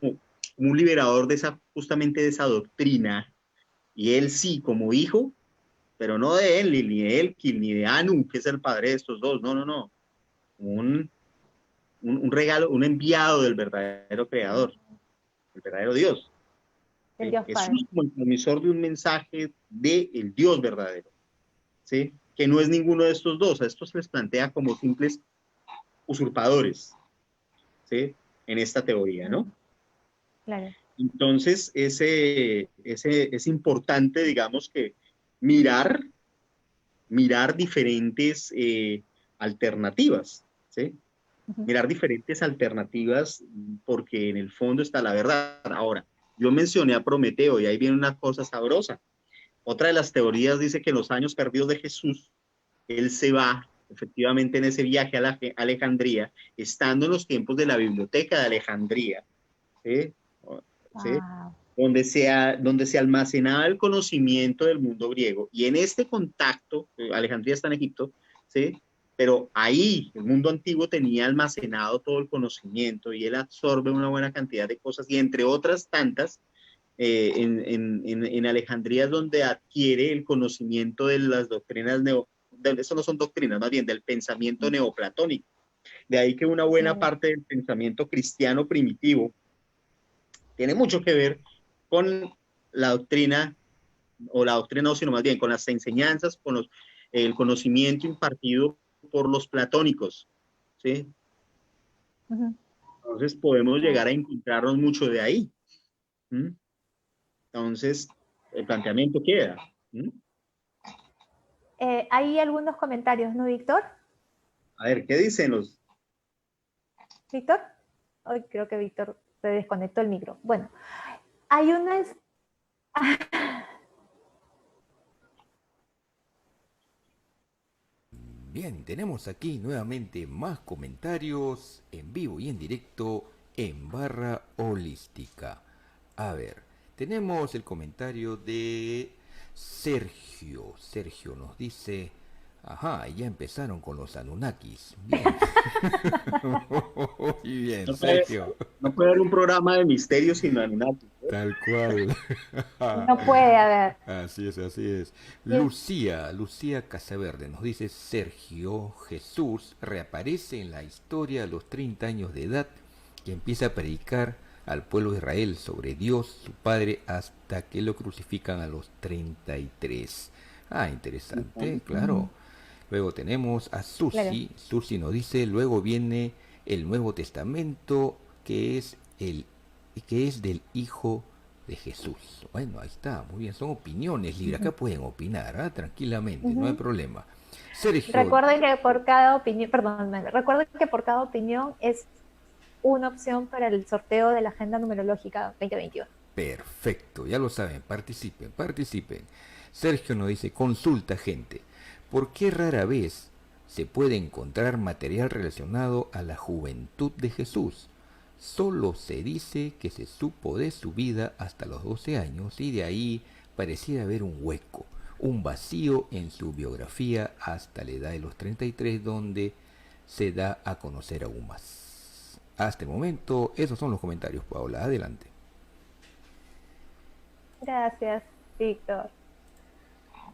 un liberador justamente de esa doctrina, y él sí, como hijo, pero no de Enlil, ni de Elkil, ni de Anu, que es el padre de estos dos, no, no, no. Un regalo, un enviado del verdadero creador, el verdadero Dios. El ¿Sí? Dios Padre. Jesús como el transmisor de un mensaje del Dios verdadero, ¿sí? Que no es ninguno de estos dos, a estos se les plantea como simples usurpadores, ¿sí? En esta teoría, ¿no? Claro. Entonces, es importante, digamos, que mirar diferentes alternativas, ¿sí? Mirar diferentes alternativas porque en el fondo está la verdad. Ahora, yo mencioné a Prometeo y ahí viene una cosa sabrosa. Otra de las teorías dice que en los años perdidos de Jesús, él se va efectivamente en ese viaje a Alejandría, estando en los tiempos de la biblioteca de Alejandría, ¿sí? ¿Sí? Wow. Donde se almacenaba el conocimiento del mundo griego. Y en este contacto, Alejandría está en Egipto, ¿sí? Pero ahí el mundo antiguo tenía almacenado todo el conocimiento y él absorbe una buena cantidad de cosas y entre otras tantas, en Alejandría es donde adquiere el conocimiento de las doctrinas eso no son doctrinas, más bien del pensamiento neoplatónico. De ahí que una buena parte del pensamiento cristiano primitivo tiene mucho que ver con la doctrina, o la doctrina no, sino más bien con las enseñanzas, con el conocimiento impartido por los platónicos, ¿sí? Entonces podemos llegar a encontrarnos mucho de ahí. ¿Mm? Entonces, el planteamiento queda. ¿Mm? Hay algunos comentarios, ¿no, Víctor? A ver, ¿qué dicen los? ¿Víctor? Hoy creo que Víctor se desconectó el micro. Bueno, hay unas... Bien, tenemos aquí nuevamente más comentarios en vivo y en directo en Barra Holística. A ver, tenemos el comentario de Sergio. Sergio nos dice, ajá, ya empezaron con los Anunnakis. Bien. Muy bien, Sergio. No puede haber un programa de misterios sin Anunnaki. Tal cual. No puede haber. Así es, así es. Bien. Lucía Casaverde nos dice, Sergio Jesús reaparece en la historia a los 30 años de edad y empieza a predicar al pueblo de Israel sobre Dios, su Padre, hasta que lo crucifican a los 33. Ah, interesante, claro. Luego tenemos a Susi. Claro. Susi nos dice, luego viene el Nuevo Testamento, que es del Hijo de Jesús. Bueno, ahí está, muy bien, son opiniones libres, acá pueden opinar, tranquilamente, no hay problema. Sergio. Recuerden que por cada opinión, recuerden que por cada opinión es una opción para el sorteo de la Agenda Numerológica 2021. Perfecto, ya lo saben, participen. Sergio nos dice, consulta gente, ¿por qué rara vez se puede encontrar material relacionado a la juventud de Jesús? Solo se dice que se supo de su vida hasta los 12 años y de ahí pareciera haber un hueco, un vacío en su biografía hasta la edad de los 33 donde se da a conocer aún más. Hasta el momento, esos son los comentarios, Paola, adelante. Gracias, Víctor.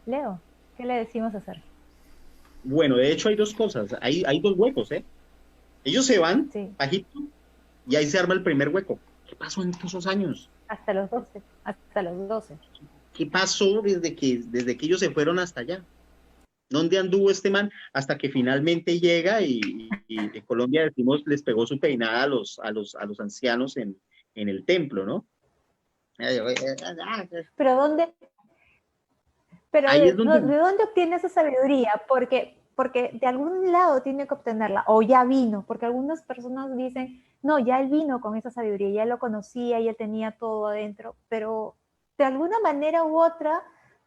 Leo, ¿qué le decimos a Sergio? Bueno, de hecho hay dos cosas, hay dos huecos, ¿eh? Ellos se van a Egipto y ahí se arma el primer hueco. ¿Qué pasó en esos años? Hasta los 12. ¿Qué pasó desde que ellos se fueron hasta allá? ¿Dónde anduvo este man? Hasta que finalmente llega y en Colombia decimos les pegó su peinada a los ancianos en el templo, ¿no? Pero ¿dónde? Pero ¿de dónde obtiene esa sabiduría? Porque de algún lado tiene que obtenerla, o ya vino, porque algunas personas dicen, no, ya él vino con esa sabiduría, ya lo conocía, ya tenía todo adentro, pero de alguna manera u otra,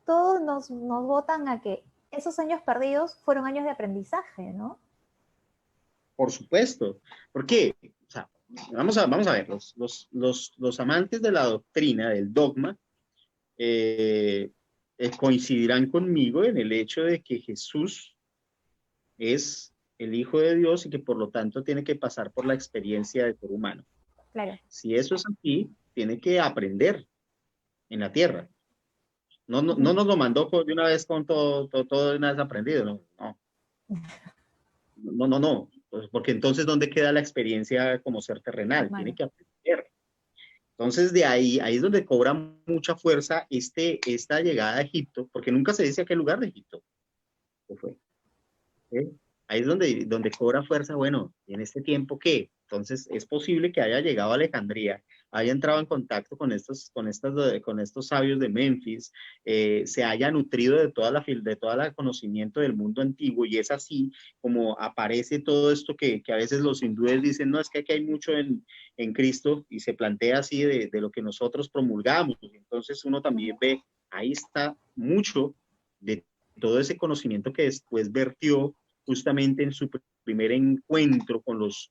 todos nos botan a que esos años perdidos fueron años de aprendizaje, ¿no? Por supuesto. ¿Por qué? O sea, vamos a ver, los amantes de la doctrina, del dogma, coincidirán conmigo en el hecho de que Jesús es el Hijo de Dios y que por lo tanto tiene que pasar por la experiencia de ser humano. Claro. Si eso es así, tiene que aprender en la tierra. No nos lo mandó de una vez con todo de una vez aprendido, no. Pues porque entonces, ¿dónde queda la experiencia como ser terrenal? Tiene Humano. que aprender. Entonces, ahí es donde cobra mucha fuerza esta llegada a Egipto, porque nunca se dice a qué lugar de Egipto fue. ¿Sí? Ahí es donde cobra fuerza, bueno, ¿y en este tiempo qué? Entonces, es posible que haya llegado a Alejandría, haya entrado en contacto con estos sabios de Memphis, se haya nutrido de toda la conocimiento del mundo antiguo, y es así como aparece todo esto que a veces los hindúes dicen, no, es que aquí hay mucho en Cristo, y se plantea así de lo que nosotros promulgamos. Entonces, uno también ve, ahí está mucho de todo ese conocimiento que después vertió justamente en su primer encuentro con los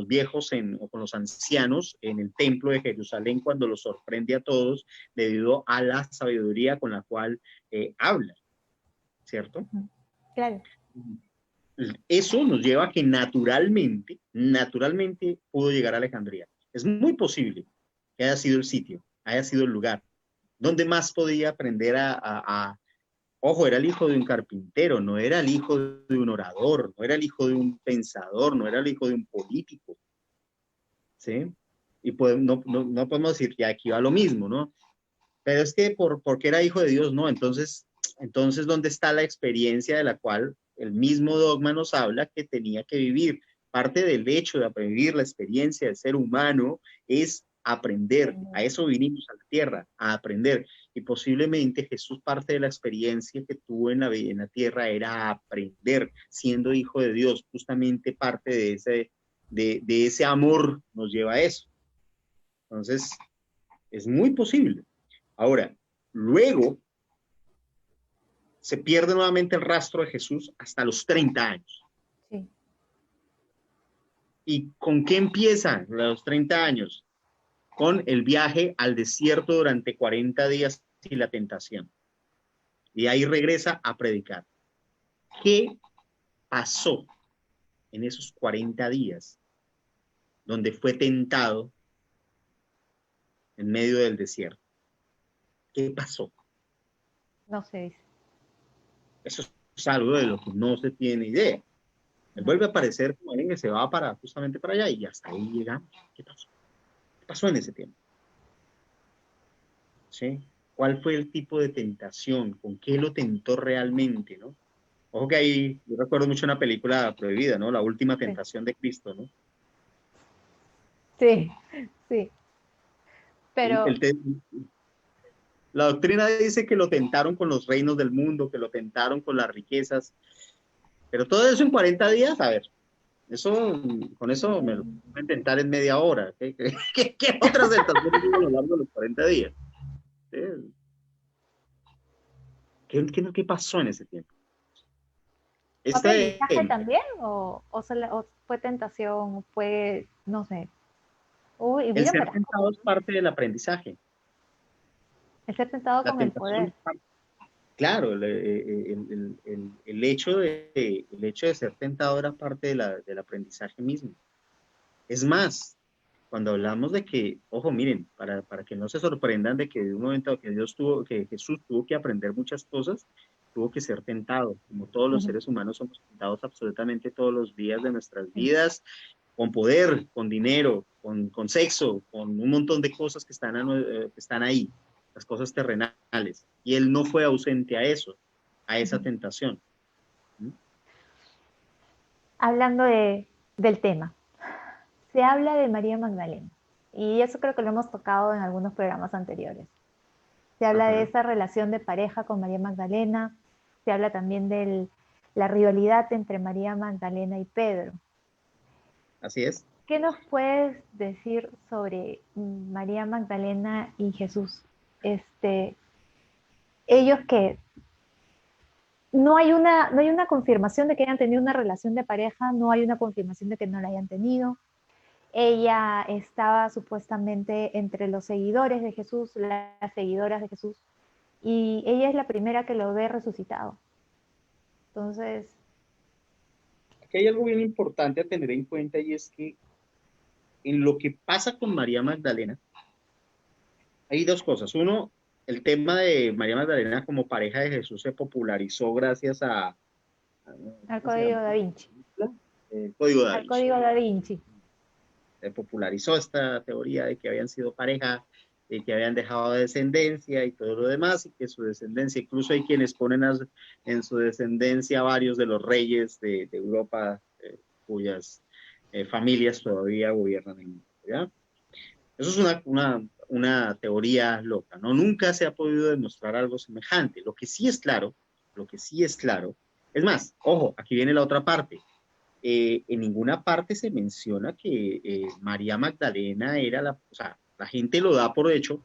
viejos o con los ancianos en el templo de Jerusalén, cuando los sorprende a todos debido a la sabiduría con la cual habla, ¿cierto? Claro. Eso nos lleva a que naturalmente pudo llegar a Alejandría. Es muy posible que haya sido el sitio, haya sido el lugar. ¿Dónde más podía aprender Ojo, era el hijo de un carpintero, no era el hijo de un orador, no era el hijo de un pensador, no era el hijo de un político, ¿sí? Y no podemos decir que aquí va lo mismo, ¿no? Pero es que porque era hijo de Dios, no. Entonces, ¿dónde está la experiencia de la cual el mismo dogma nos habla que tenía que vivir? Parte del hecho de vivir la experiencia del ser humano es aprender. A eso vinimos a la tierra, a aprender. Y posiblemente Jesús, parte de la experiencia que tuvo en la tierra era aprender, siendo hijo de Dios. Justamente parte de ese amor nos lleva a eso. Entonces, es muy posible. Ahora, luego se pierde nuevamente el rastro de Jesús hasta los 30 años. Sí. ¿Y con qué empiezan los 30 años? Con el viaje al desierto durante 40 días y la tentación. Y ahí regresa a predicar. ¿Qué pasó en esos 40 días donde fue tentado en medio del desierto? ¿Qué pasó? No se dice. Eso es algo de lo que no se tiene idea. Él vuelve a aparecer como alguien que se va justamente para allá, y hasta ahí llegamos. ¿Qué pasó? ¿Qué pasó en ese tiempo? ¿Sí? ¿Cuál fue el tipo de tentación? ¿Con qué lo tentó realmente, no? Ojo que ahí, yo recuerdo mucho una película prohibida, ¿no? La última tentación de Cristo, ¿no? Sí, sí. Pero, la doctrina dice que lo tentaron con los reinos del mundo, que lo tentaron con las riquezas, pero todo eso en 40 días, a ver, con eso me lo voy a intentar en media hora. ¿Qué otras tentaciones hubo a lo largo de los 40 días? ¿Qué pasó en ese tiempo? ¿fue aprendizaje también? ¿O fue tentación? ¿O fue, no sé? Uy, el hubieron ser varias tentado cosas, es ¿no? parte del aprendizaje. El ser tentado La con el tentación poder. es parte. Claro, el hecho de ser tentado era parte del aprendizaje mismo. Es más, cuando hablamos de que, ojo, miren, para que no se sorprendan de que de un momento que Jesús tuvo que aprender muchas cosas, tuvo que ser tentado. Como todos los Ujú. seres humanos somos tentados absolutamente todos los días de nuestras Sí. vidas, con poder, con dinero, con sexo, con un montón de cosas que están ahí, las cosas terrenales. Y él no fue ausente a eso, a esa Ujú. tentación. ¿Mm? Hablando del tema, se habla de María Magdalena y eso creo que lo hemos tocado en algunos programas anteriores. Se habla de Ajá, esa relación de pareja con María Magdalena, se habla también de la rivalidad entre María Magdalena y Pedro. así es. ¿Qué nos puedes decir sobre María Magdalena y Jesús? Ellos que no hay una confirmación de que hayan tenido una relación de pareja, no hay una confirmación de que no la hayan tenido. Ella estaba supuestamente entre los seguidores de Jesús, las seguidoras de Jesús, y ella es la primera que lo ve resucitado. Entonces, Aquí hay algo bien importante a tener en cuenta, y es que en lo que pasa con María Magdalena, hay dos cosas. Uno, el tema de María Magdalena como pareja de Jesús se popularizó gracias Al ¿cómo se Código llama? Da Vinci. El Código Da Al Vinci. Código Da Vinci. Se popularizó esta teoría de que habían sido pareja, de que habían dejado descendencia y todo lo demás, y que su descendencia, incluso hay quienes ponen en su descendencia varios de los reyes de Europa, cuyas familias todavía gobiernan el mundo, ¿ya? Eso es una teoría loca, ¿no? Nunca se ha podido demostrar algo semejante. Lo que sí es claro, lo que sí es claro, es más, ojo, aquí viene la otra parte. En ninguna parte se menciona que María Magdalena era o sea, la gente lo da por hecho,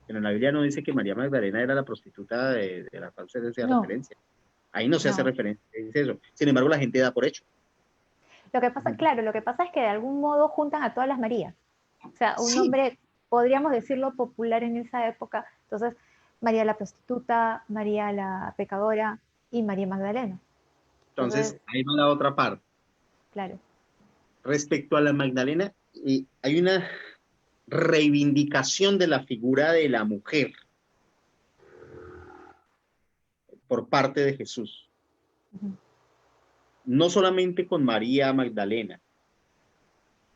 pero en la Biblia no dice que María Magdalena era la prostituta de la cual se hacía No, referencia. Ahí no se hace no. referencia, dice eso. Sin embargo, la gente da por hecho. Lo que pasa, claro, lo que pasa es que de algún modo juntan a todas las Marías. O sea, un Sí, nombre, podríamos decirlo, popular en esa época. Entonces, María la prostituta, María la pecadora y María Magdalena. entonces Entonces, ahí va la otra parte. claro. Respecto a la Magdalena, hay una reivindicación de la figura de la mujer por parte de Jesús. Ujú. No solamente con María Magdalena,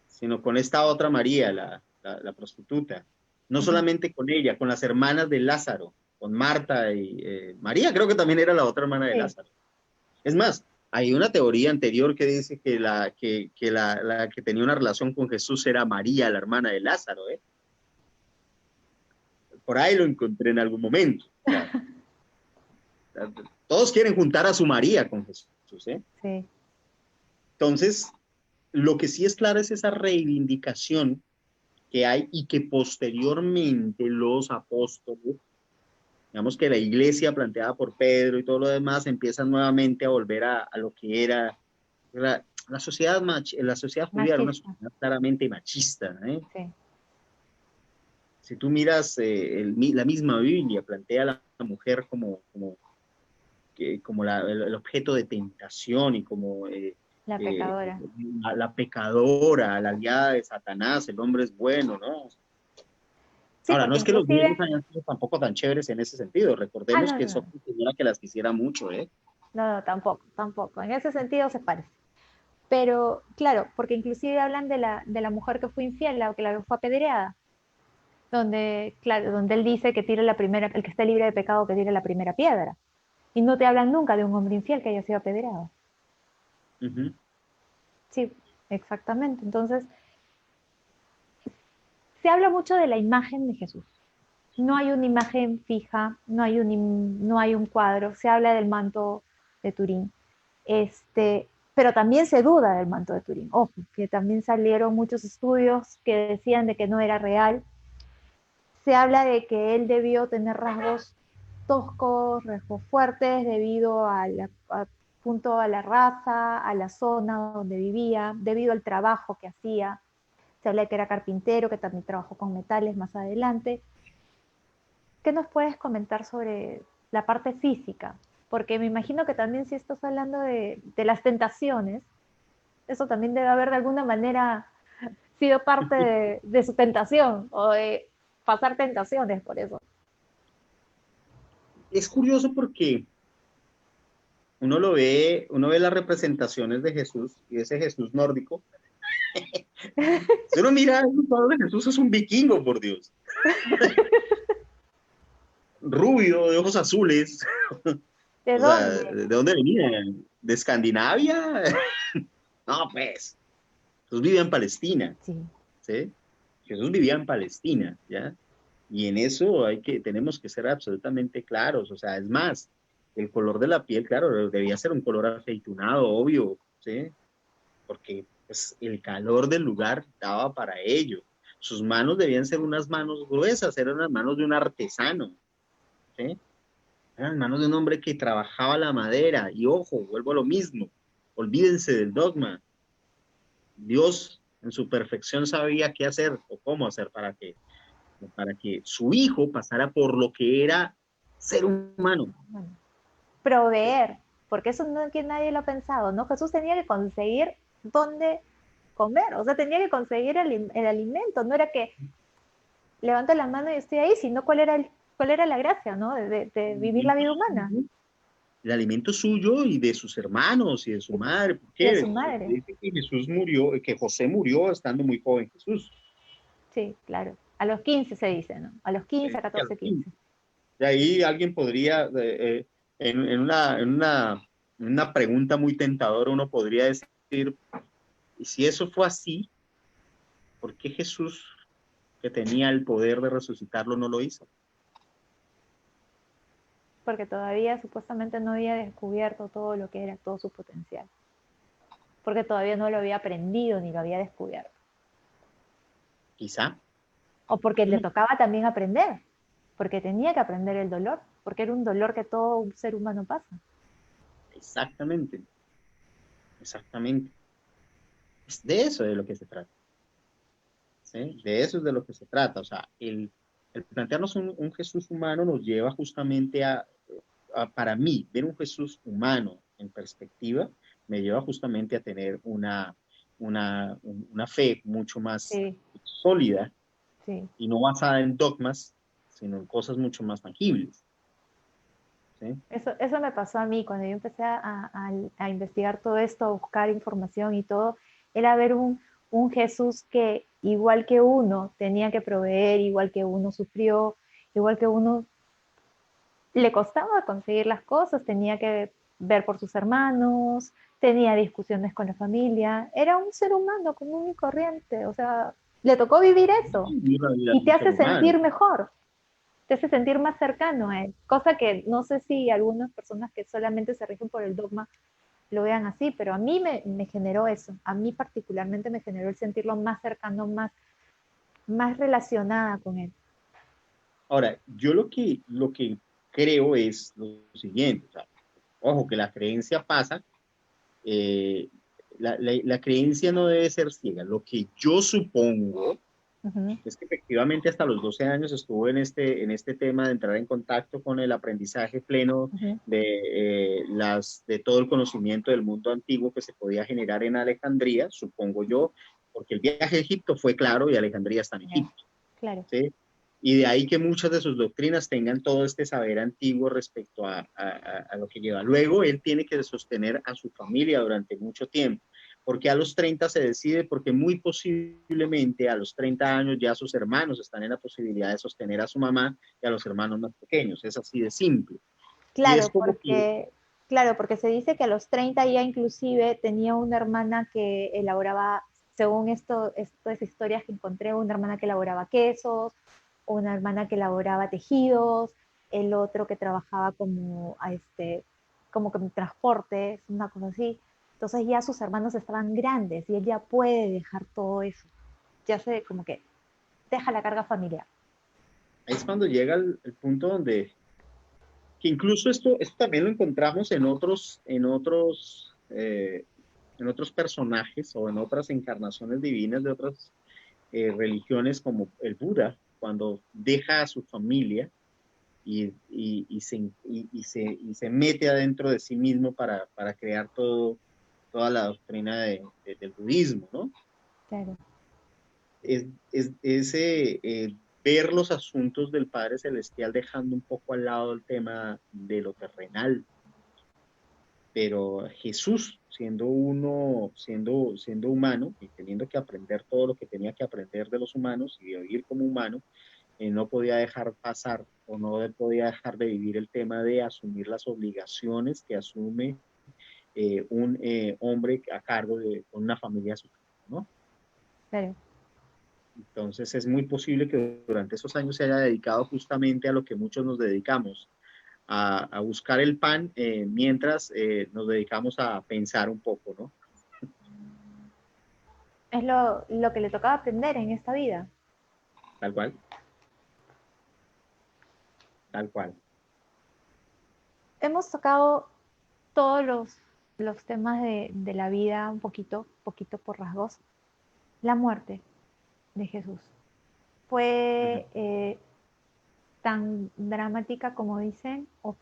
sino con esta otra María, la prostituta. No Ujú. solamente con ella, con las hermanas de Lázaro, con Marta y María, creo que también era la otra hermana de Sí. Lázaro. Es más, hay una teoría anterior que dice que la que tenía una relación con Jesús era María, la hermana de Lázaro, ¿eh? Por ahí lo encontré en algún momento. O sea, todos quieren juntar a su María con Jesús, ¿eh? Sí. Entonces, lo que sí es claro es esa reivindicación que hay y que posteriormente los apóstoles, digamos que la iglesia planteada por Pedro y todo lo demás, empiezan nuevamente a volver a lo que era la sociedad, la sociedad judía era una Machista. sociedad claramente machista, ¿eh? Sí. Si tú miras la misma Biblia, plantea a la mujer como el objeto de tentación y como La eh, pecadora. la pecadora, la aliada de Satanás, el hombre es bueno, ¿no? Sí, Ahora, no porque es que los inclusive, griegos hayan sido tampoco tan chéveres en ese sentido. Recordemos no, que no, no, Sócrates era que las quisiera mucho, ¿eh? no, no, tampoco, tampoco. En ese sentido se parece. Pero, claro, porque inclusive hablan de la mujer que fue infiel, la que fue apedreada, donde, claro, donde él dice que tire la primera, el que esté libre de pecado que tire la primera piedra. Y no te hablan nunca de un hombre infiel que haya sido apedreado. Ujú. Sí, exactamente. Entonces, se habla mucho de la imagen de Jesús. No hay una imagen fija, no hay un cuadro, se habla del manto de Turín. Pero también se duda del manto de Turín. Ojo, que también salieron muchos estudios que decían de que no era real. Se habla de que él debió tener rasgos toscos, rasgos fuertes debido junto a la raza, a la zona donde vivía, debido al trabajo que hacía. Se habla de que era carpintero, que también trabajó con metales más adelante. ¿Qué nos puedes comentar sobre la parte física? Porque me imagino que también si estás hablando de las tentaciones, eso también debe haber de alguna manera sido parte de su tentación o de pasar tentaciones por eso. Es curioso porque uno ve las representaciones de Jesús y ese Jesús nórdico. Si uno mira el cuadro de Jesús, es un vikingo, por Dios. Rubio, de ojos azules. ¿De O sea, dónde? ¿de dónde venía? ¿De Escandinavia? No, pues. Jesús vivía en Palestina, Sí, ¿sí? Jesús vivía en Palestina, ¿ya? Y en eso tenemos que ser absolutamente claros. O sea, es más, el color de la piel, claro, debía ser un color afeitunado, obvio, ¿sí? Porque pues, el calor del lugar daba para ello. Sus manos debían ser unas manos gruesas, eran las manos de un artesano, ¿sí? Eran las manos de un hombre que trabajaba la madera. Y ojo, vuelvo a lo mismo, olvídense del dogma. Dios en su perfección sabía qué hacer o cómo hacer para que su hijo pasara por lo que era ser humano. bueno, proveer, porque eso no que nadie lo ha pensado, ¿no? Jesús tenía que conseguir dónde comer, o sea, tenía que conseguir el alimento, no era que levanto la mano y estoy ahí, sino cuál era cuál era la gracia, ¿no? De vivir la vida humana. El alimento suyo y de sus hermanos y de su madre. ¿Por De qué? su madre. Dice que Jesús murió, que José murió estando muy joven Jesús. Sí, claro. A los 15 se dice, ¿no? A los 15, 14, 15. De ahí alguien podría, en una pregunta muy tentadora, uno podría decir, y si eso fue así, ¿por qué Jesús, que tenía el poder de resucitarlo, no lo hizo? Porque todavía supuestamente no había descubierto todo lo que era, todo su potencial. Porque todavía no lo había aprendido ni lo había descubierto. Quizá. O porque le tocaba también aprender, porque tenía que aprender el dolor, porque era un dolor que todo un ser humano pasa. Exactamente. Exactamente. Es de eso de lo que se trata. ¿Sí? De eso es de lo que se trata. O sea, el plantearnos un Jesús humano nos lleva justamente para mí, ver un Jesús humano en perspectiva, me lleva justamente a tener una fe mucho más Sí, sólida sí. y no basada en dogmas, sino en cosas mucho más tangibles. ¿Sí? Eso me pasó a mí cuando yo empecé a investigar todo esto, a buscar información y todo, era ver un Jesús que igual que uno tenía que proveer, igual que uno sufrió, igual que uno le costaba conseguir las cosas, tenía que ver por sus hermanos, tenía discusiones con la familia, era un ser humano común y corriente, o sea, le tocó vivir eso Vivir la vida de y te un ser hace humano. sentir mejor, te hace sentir más cercano a él, cosa que no sé si algunas personas que solamente se rigen por el dogma lo vean así, pero a mí me generó eso, a mí particularmente me generó el sentirlo más cercano, más relacionada con él. Ahora, yo lo que creo es lo siguiente, o sea, ojo, que la creencia pasa, eh, la creencia no debe ser ciega. Lo que yo supongo Uh-huh. es que efectivamente hasta los 12 años estuvo en este tema de entrar en contacto con el aprendizaje pleno Uh-huh. de todo el conocimiento del mundo antiguo que se podía generar en Alejandría, supongo yo, porque el viaje a Egipto fue claro y Alejandría está en Yeah. Egipto. Claro. ¿Sí? Y de ahí que muchas de sus doctrinas tengan todo este saber antiguo respecto a lo que lleva. Luego, él tiene que sostener a su familia durante mucho tiempo. Porque a los 30 se decide, porque muy posiblemente a los 30 años ya sus hermanos están en la posibilidad de sostener a su mamá y a los hermanos más pequeños. Es así de simple. Y es como que, Claro, porque se dice que a los 30 ya inclusive tenía una hermana que elaboraba, según estas historias que encontré, una hermana que elaboraba quesos, una hermana que elaboraba tejidos, el otro que trabajaba como que en transportes, una cosa así. Entonces ya sus hermanos estaban grandes y él ya puede dejar todo eso. Ya se como que deja la carga familiar. ahí es cuando llega el punto donde, que incluso esto también lo encontramos en otros personajes o en otras encarnaciones divinas de otras religiones, como el Buda, cuando deja a su familia y se mete adentro de sí mismo para crear toda la doctrina del budismo, ¿no? Claro. Es ver los asuntos del Padre Celestial dejando un poco al lado el tema de lo terrenal. Pero Jesús, siendo humano y teniendo que aprender todo lo que tenía que aprender de los humanos y de vivir como humano, no podía dejar pasar o no podía dejar de vivir el tema de asumir las obligaciones que asume un hombre a cargo de una familia, ¿no? Claro. Entonces es muy posible que durante esos años se haya dedicado justamente a lo que muchos nos dedicamos, a buscar el pan, mientras nos dedicamos a pensar un poco, ¿no? Es lo que le tocaba aprender en esta vida. Tal cual, tal cual. Hemos tocado todos los temas de la vida un poquito por rasgos. La muerte de Jesús Ujú. fue tan dramática como dicen, o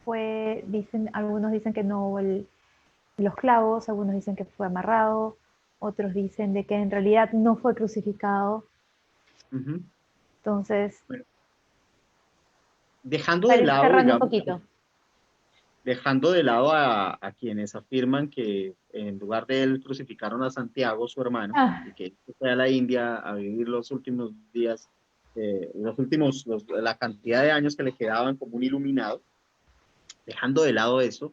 algunos dicen que no hubo los clavos, algunos dicen que fue amarrado, otros dicen de que en realidad no fue crucificado. Ujú. Entonces, Bueno, dejando Para de ir lado, cerrando un digamos, poquito. dejando de lado a quienes afirman que en lugar de él crucificaron a Santiago, su hermano, Ah, y que él fue a la India a vivir los últimos días, la cantidad de años que le quedaban como un iluminado, dejando de lado eso,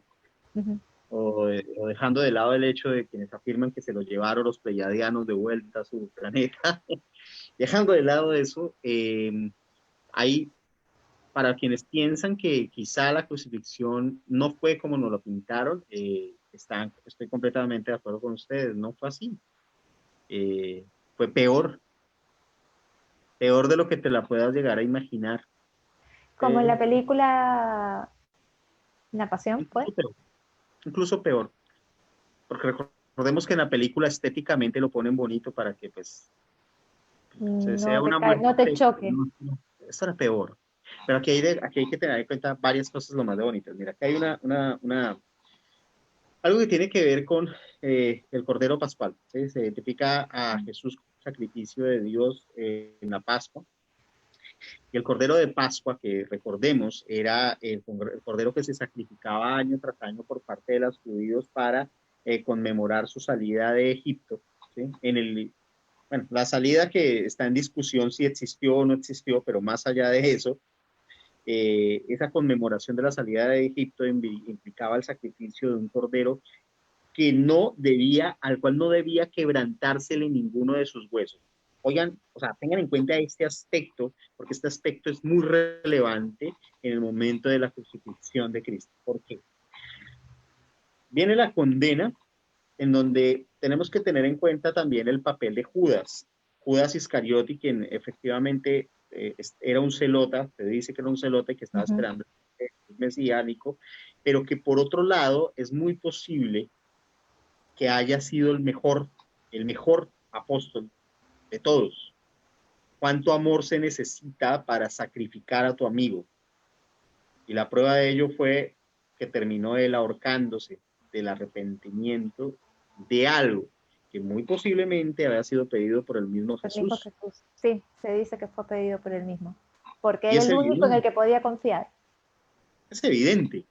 ujú. o dejando de lado el hecho de quienes afirman que se lo llevaron los pleiadianos de vuelta a su planeta, dejando de lado eso, hay para quienes piensan que quizá la crucifixión no fue como nos lo pintaron, estoy completamente de acuerdo con ustedes, no fue así. Fue peor, peor de lo que te la puedas llegar a imaginar. Como en la Eh, película La Pasión, ¿fue? incluso peor, incluso peor, porque recordemos que en la película estéticamente lo ponen bonito para que pues sea una No te muerte, choque. eso era peor. Pero aquí hay que tener en cuenta varias cosas lo más de bonitas. Mira, aquí hay algo que tiene que ver con el Cordero Pascual. ¿Sí? Se identifica a Jesús como sacrificio de Dios en la Pascua. Y el Cordero de Pascua, que recordemos, era el Cordero que se sacrificaba año tras año por parte de los judíos para conmemorar su salida de Egipto. ¿Sí? Bueno, la salida que está en discusión si existió o no existió, pero más allá de eso, esa conmemoración de la salida de Egipto implicaba el sacrificio de un cordero al cual no debía quebrantársele ninguno de sus huesos. Oigan, o sea, tengan en cuenta este aspecto, porque este aspecto es muy relevante en el momento de la crucifixión de Cristo. ¿Por qué? Viene la condena, en donde tenemos que tener en cuenta también el papel de Judas. Judas Iscariote, quien efectivamente era un celota, se dice que era un celota y que estaba Ujú. esperando el mesiánico, pero que por otro lado es muy posible que haya sido el mejor apóstol de todos. ¿Cuánto amor se necesita para sacrificar a tu amigo? Y la prueba de ello fue que terminó él ahorcándose del arrepentimiento de algo que muy posiblemente había sido pedido por el mismo El mismo Jesús. Jesús. Sí, se dice que fue pedido por él mismo. Porque Y era el único en el que podía confiar. es evidente,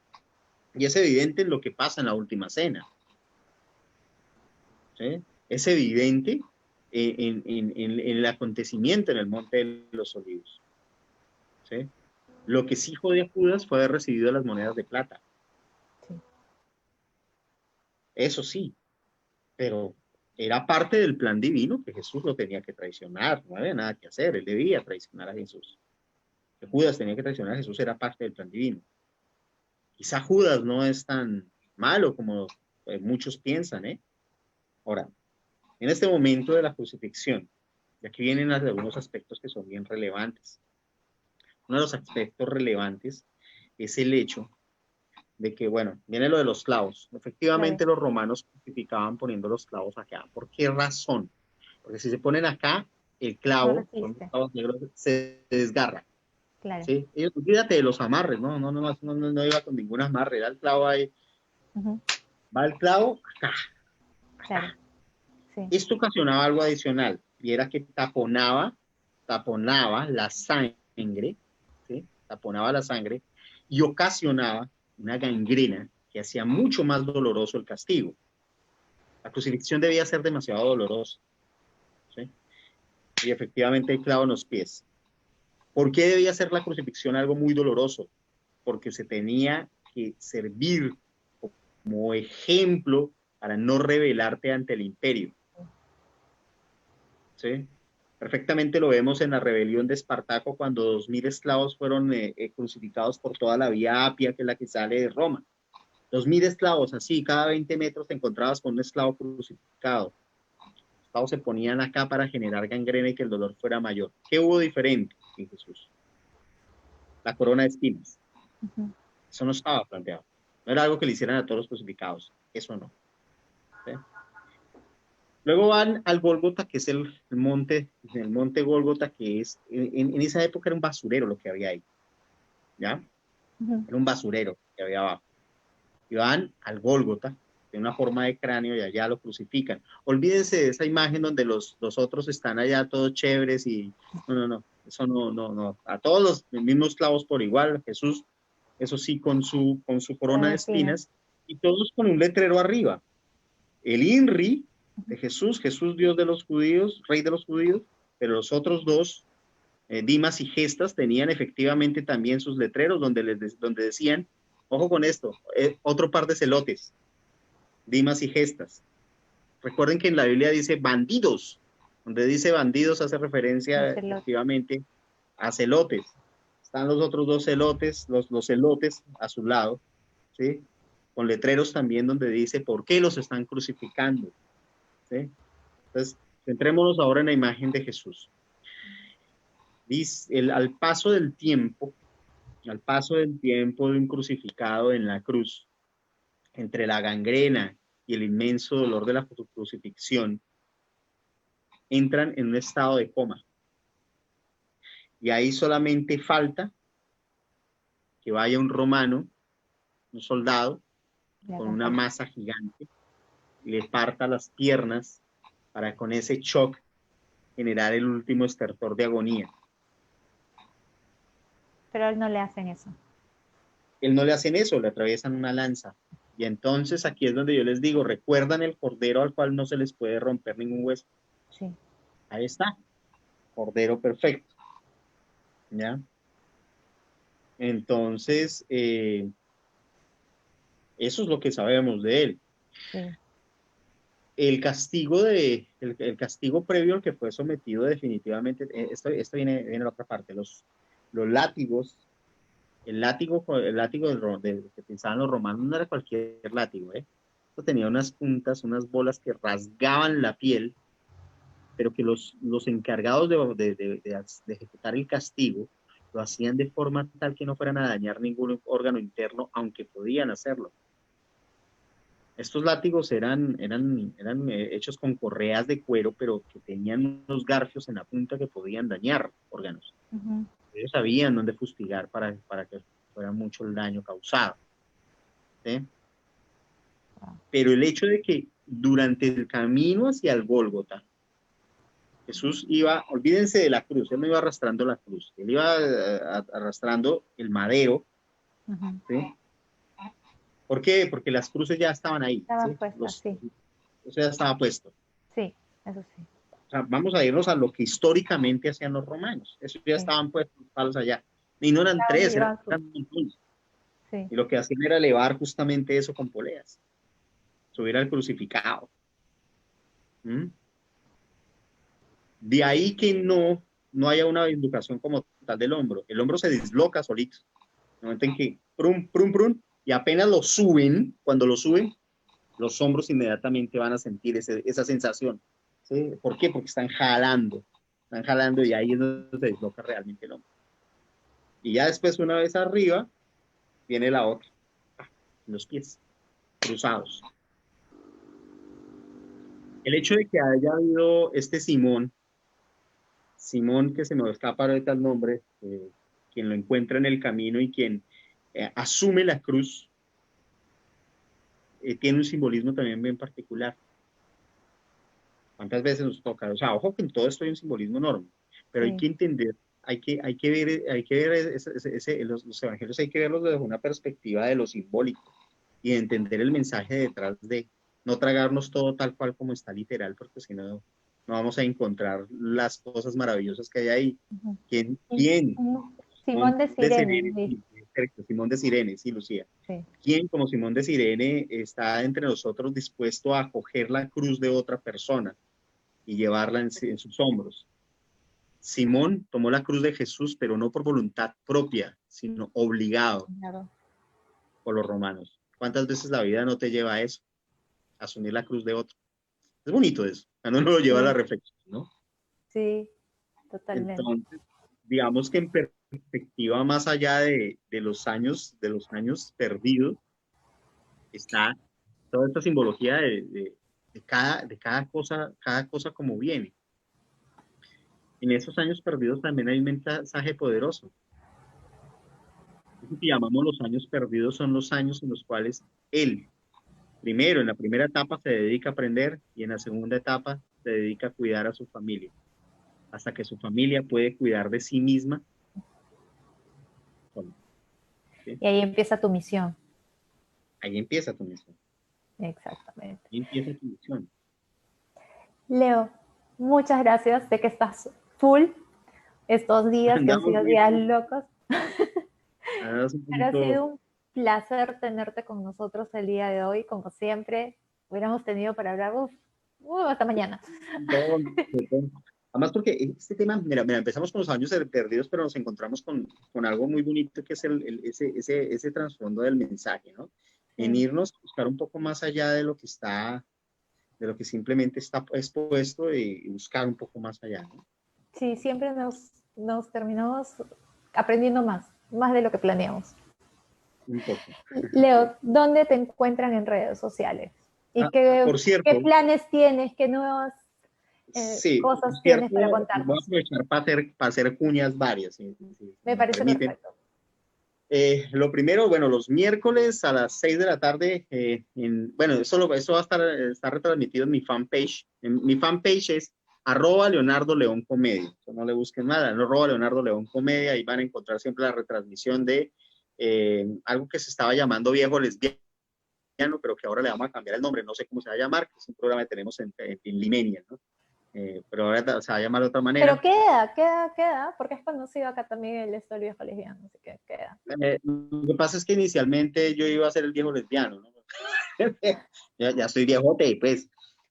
y es evidente en lo que pasa en la última cena. ¿Sí? Es evidente en el acontecimiento en el Monte de los Olivos. ¿Sí? Lo que sí jodió a Judas fue haber recibido las monedas de plata. Sí. Eso sí, pero era parte del plan divino que Jesús lo tenía que traicionar. No había nada que hacer. Él debía traicionar a Jesús. Que Judas tenía que traicionar a Jesús era parte del plan divino. Quizá Judas no es tan malo como muchos piensan, ¿eh? Ahora, en este momento de la crucifixión, y aquí vienen algunos aspectos que son bien relevantes. Uno de los aspectos relevantes es el hecho de que, bueno, viene lo de los clavos. Claro, Efectivamente, los romanos crucificaban poniendo los clavos acá. ¿Por qué razón? Porque si se ponen acá, el no clavo, son resiste. clavos negros, se desgarra. Claro. ¿Sí? Y olvídate de los amarres, no iba con ningún amarre, era el clavo ahí. Ujú. Va el clavo acá, Claro, acá. sí. Esto ocasionaba algo adicional, y era que taponaba la sangre, ¿sí? Taponaba la sangre y ocasionaba una gangrena que hacía mucho más doloroso el castigo. La crucifixión debía ser demasiado dolorosa, ¿sí? Y efectivamente el clavo en los pies. ¿Por qué debía ser la crucifixión algo muy doloroso? Porque se tenía que servir como ejemplo para no rebelarte ante el imperio, ¿sí? Perfectamente lo vemos en la rebelión de Espartaco cuando 2000 esclavos fueron crucificados por toda la vía Apia, que es la que sale de Roma. 2000 esclavos, así, cada 20 metros te encontrabas con un esclavo crucificado. Los esclavos se ponían acá para generar gangrena y que el dolor fuera mayor. ¿Qué hubo diferente en Jesús? La corona de espinas. Ujú. Eso no estaba planteado. No era algo que le hicieran a todos los crucificados. Eso no. ¿Sí? Luego van al Gólgota, que es el monte Gólgota, que es, en esa época era un basurero lo que había ahí, ¿ya? Ujú. Era un basurero que había abajo. Y van al Gólgota, tiene una forma de cráneo y allá lo crucifican. Olvídense de esa imagen donde los otros están allá todos chéveres y no, eso no. A todos los mismos clavos por igual, Jesús, eso sí, con su corona de espinas y todos con un letrero arriba. El INRI de Jesús, Jesús Dios de los judíos, Rey de los judíos, pero los otros dos, Dimas y Gestas, tenían efectivamente también sus letreros donde decían, ojo con esto, otro par de celotes, Dimas y Gestas. Recuerden que en la Biblia dice bandidos, donde dice bandidos hace referencia efectivamente a celotes. Están los otros dos celotes, los celotes a su lado, ¿sí? Con letreros también donde dice por qué los están crucificando, ¿sí? Entonces, centrémonos ahora en la imagen de Jesús. Dice, al paso del tiempo de un crucificado en la cruz, entre la gangrena y el inmenso dolor de la crucifixión, entran en un estado de coma. Y ahí solamente falta que vaya un romano, un soldado, con una masa gigante, le parta las piernas para con ese shock generar el último estertor de agonía. Pero a él no le hacen eso. Él no le hacen eso, le atraviesan una lanza. Y entonces aquí es donde yo les digo, ¿recuerdan el cordero al cual no se les puede romper ningún hueso? Sí. Ahí está, cordero perfecto. ¿Ya? Entonces, eso es lo que sabemos de él. Sí. El castigo el castigo previo al que fue sometido definitivamente, esto viene de la otra parte, los látigos, el látigo que pensaban los romanos no era cualquier látigo, esto tenía unas puntas, unas bolas que rasgaban la piel, pero que los encargados de ejecutar el castigo lo hacían de forma tal que no fueran a dañar ningún órgano interno, aunque podían hacerlo. Estos látigos eran hechos con correas de cuero, pero que tenían unos garfios en la punta que podían dañar órganos. Ellos sabían dónde fustigar para que fuera mucho el daño causado. ¿Sí? Pero el hecho de que durante el camino hacia el Gólgota, Jesús iba, olvídense de la cruz, él no iba arrastrando la cruz, él iba arrastrando el madero. ¿Sí? ¿Por qué? Porque las cruces ya estaban ahí. Estaban puestas, sí. O sea, estaba puesto. Sí, eso sí. O sea, vamos a irnos a lo que históricamente hacían los romanos. Eso ya estaban puestos los palos allá. Y no eran tres, eran montones. Sí. Y lo que hacían era elevar justamente eso con poleas. Subir al crucificado. De ahí que no haya una dislocación como tal del hombro. El hombro se disloca solito. En el momento en que prum, prum, prum, y apenas lo suben, cuando lo suben, los hombros inmediatamente van a sentir esa sensación. ¿Sí? ¿Por qué? Porque están jalando y ahí es donde se disloca realmente el hombro. Y ya después, una vez arriba, viene la otra, los pies cruzados. El hecho de que haya habido este Simón que se me escapa ahorita el nombre, quien lo encuentra en el camino y quien asume la cruz, tiene un simbolismo también bien particular. ¿Cuántas veces nos toca? O sea, ojo que en todo esto hay un simbolismo enorme, pero hay que entender, hay que ver los evangelios, hay que verlos desde una perspectiva de lo simbólico y de entender el mensaje detrás de, no tragarnos todo tal cual como está literal, porque si no, no vamos a encontrar las cosas maravillosas que hay ahí. ¿Quién? Simón de Cirene. Simón de Cirene, sí, Lucía. Sí. ¿Quién, como Simón de Cirene, está entre nosotros dispuesto a coger la cruz de otra persona y llevarla en sus hombros? Simón tomó la cruz de Jesús, pero no por voluntad propia, sino obligado por los romanos. ¿Cuántas veces la vida no te lleva a eso? A asumir la cruz de otro. Es bonito eso. No lo lleva a la reflexión, ¿no? Sí, totalmente. Entonces, digamos que en perspectiva más allá de los años perdidos, está toda esta simbología de cada cosa como viene. En esos años perdidos también hay un mensaje poderoso. Lo que llamamos los años perdidos son los años en los cuales Él Primero, en la primera etapa se dedica a aprender y en la segunda etapa se dedica a cuidar a su familia, hasta que su familia puede cuidar de sí misma sola, ¿sí? Y ahí empieza tu misión. Ahí empieza tu misión. Exactamente. Ahí empieza tu misión. Leo, muchas gracias. Sé que estás full estos días, que han Andamos sido muy días bien, locos, andamos un pero ha poquito. sido un placer tenerte con nosotros el día de hoy. Como siempre, hubiéramos tenido para hablar hasta mañana. Todo, todo. Además, porque este tema, mira, empezamos con los años perdidos, pero nos encontramos con algo muy bonito que es ese trasfondo del mensaje, ¿no? En Sí, irnos a buscar un poco más allá de lo que está, de lo que simplemente está expuesto y buscar un poco más allá, ¿no? sí, siempre nos terminamos aprendiendo más de lo que planeamos. Un poco. Leo, ¿dónde te encuentran en redes sociales? ¿Y Ah, por qué cierto, planes tienes? ¿Qué nuevas sí, por cosas tienes cierto, para voy a contarnos? aprovechar para hacer cuñas varias, si Me me parece permiten. perfecto. Lo primero, bueno, los miércoles a las 6 de la tarde, bueno, eso va a estar retransmitido en mi fanpage. Mi fanpage es @Leonardo León Comedia. Eso no le busquen nada, @Leonardo León Comedia. Ahí van a encontrar siempre la retransmisión de algo que se estaba llamando Viejo Lesbiano, pero que ahora le vamos a cambiar el nombre. No sé cómo se va a llamar, que es un programa que tenemos en Limenia, ¿no? Pero ahora se va a llamar de otra Pero manera. queda, porque es conocido acá también el esto del viejo lesbiano, así que queda. Lo que pasa es que inicialmente yo iba a ser el viejo lesbiano, ¿no? Ya estoy viejote, pues.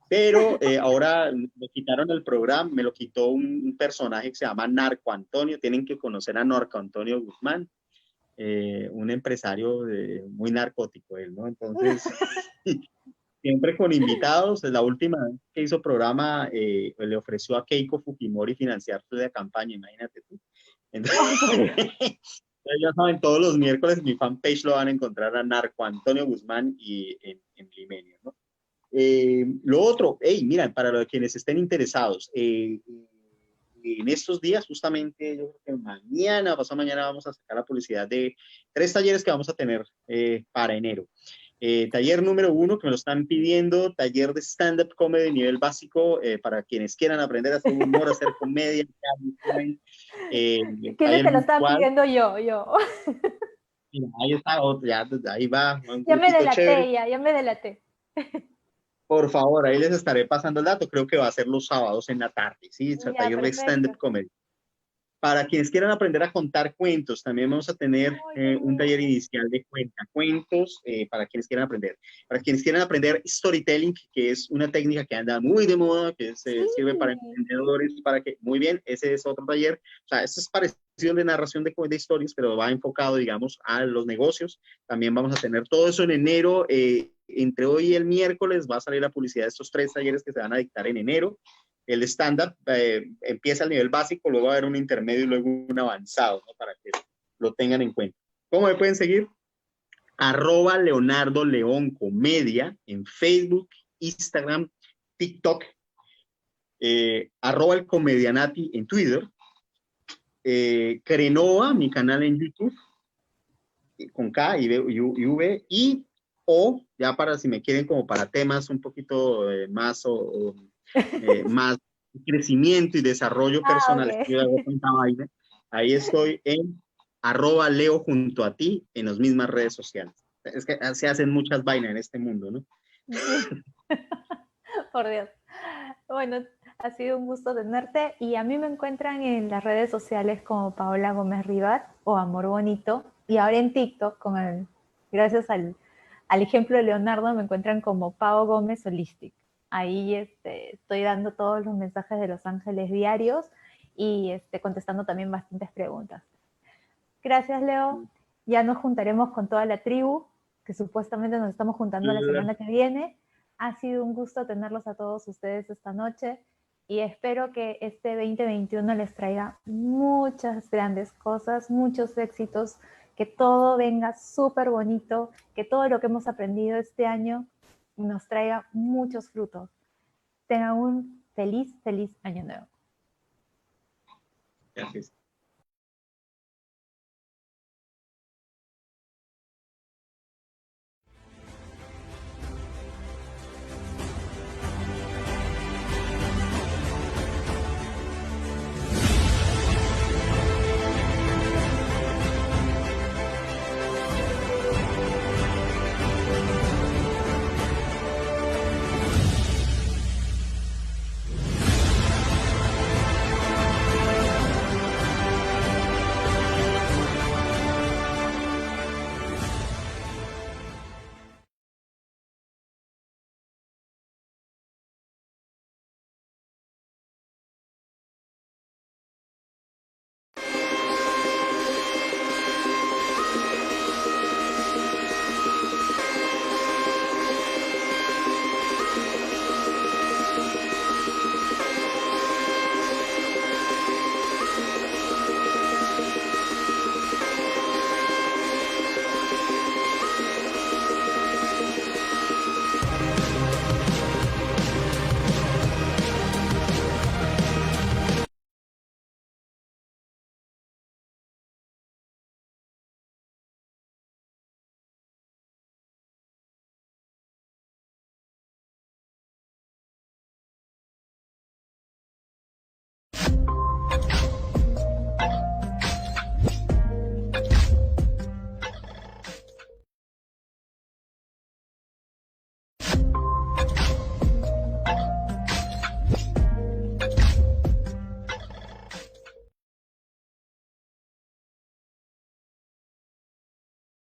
Pero ahora me quitaron el programa, me lo quitó un personaje que se llama Narco Antonio. Tienen que conocer a Narco Antonio Guzmán, un empresario muy narcótico él, ¿no? Entonces, siempre con invitados. La última vez que hizo programa, le ofreció a Keiko Fujimori financiar la campaña, imagínate tú. Entonces, Ay, por Dios. ya saben, todos los miércoles en mi fanpage lo van a encontrar a Narco Antonio Guzmán y en Limenio, ¿no? Lo otro, hey, mira, para los quienes estén interesados, en estos días, justamente, yo creo que mañana, pasado mañana, vamos a sacar la publicidad de 3 talleres que vamos a tener para enero. Taller número 1, que me lo están pidiendo, taller de stand-up comedy nivel básico, para quienes quieran aprender a hacer humor, a hacer comedia. ¿Quiénes Taller te lo están virtual, pidiendo? Yo. mira, ahí está otro, ya, ahí va, un Ya me grupito chévere. delaté, ya me delaté. Por favor, ahí les estaré pasando el dato. Creo que va a ser los sábados en la tarde, ¿sí? Ya, Taller de stand-up perfecto. comedy. Para quienes quieran aprender a contar cuentos, también vamos a tener Ay, qué un taller lindo. inicial de cuentacuentos para quienes quieran aprender. Para quienes quieran aprender storytelling, que es una técnica que anda muy de moda, que Sí, sirve para emprendedores, para que, muy bien, ese es otro taller. O sea, esto es parecido de narración de historias, pero va enfocado, digamos, a los negocios. También vamos a tener todo eso en enero. Entre hoy y el miércoles va a salir la publicidad de estos 3 talleres que se van a dictar en enero. El estándar empieza al nivel básico, luego va a haber un intermedio y luego un avanzado, ¿no? Para que lo tengan en cuenta. ¿Cómo me pueden seguir? @Leonardo León Comedia en Facebook, Instagram, TikTok, @el Comedianati en Twitter, Crenova, mi canal en YouTube, con K y V, y o ya para si me quieren como para temas un poquito más más crecimiento y desarrollo Ah, personal, es que yo hago ok. tanta vaina, ahí estoy en @Leo junto a ti en las mismas redes sociales. Es que se hacen muchas vainas en este mundo, ¿no? Sí, por Dios. Bueno, ha sido un gusto tenerte y a mí me encuentran en las redes sociales como Paola Gómez Rivat o Amor Bonito y ahora en TikTok gracias al ejemplo de Leonardo me encuentran como Pao Gómez Holistic. Ahí estoy dando todos los mensajes de Los Ángeles diarios y contestando también bastantes preguntas. Gracias, Leo. Ya nos juntaremos con toda la tribu, que supuestamente nos estamos juntando la semana que viene. Ha sido un gusto tenerlos a todos ustedes esta noche y espero que este 2021 les traiga muchas grandes cosas, muchos éxitos, que todo venga súper bonito, que todo lo que hemos aprendido este año nos traiga muchos frutos. Tengan un feliz, feliz año nuevo. Gracias.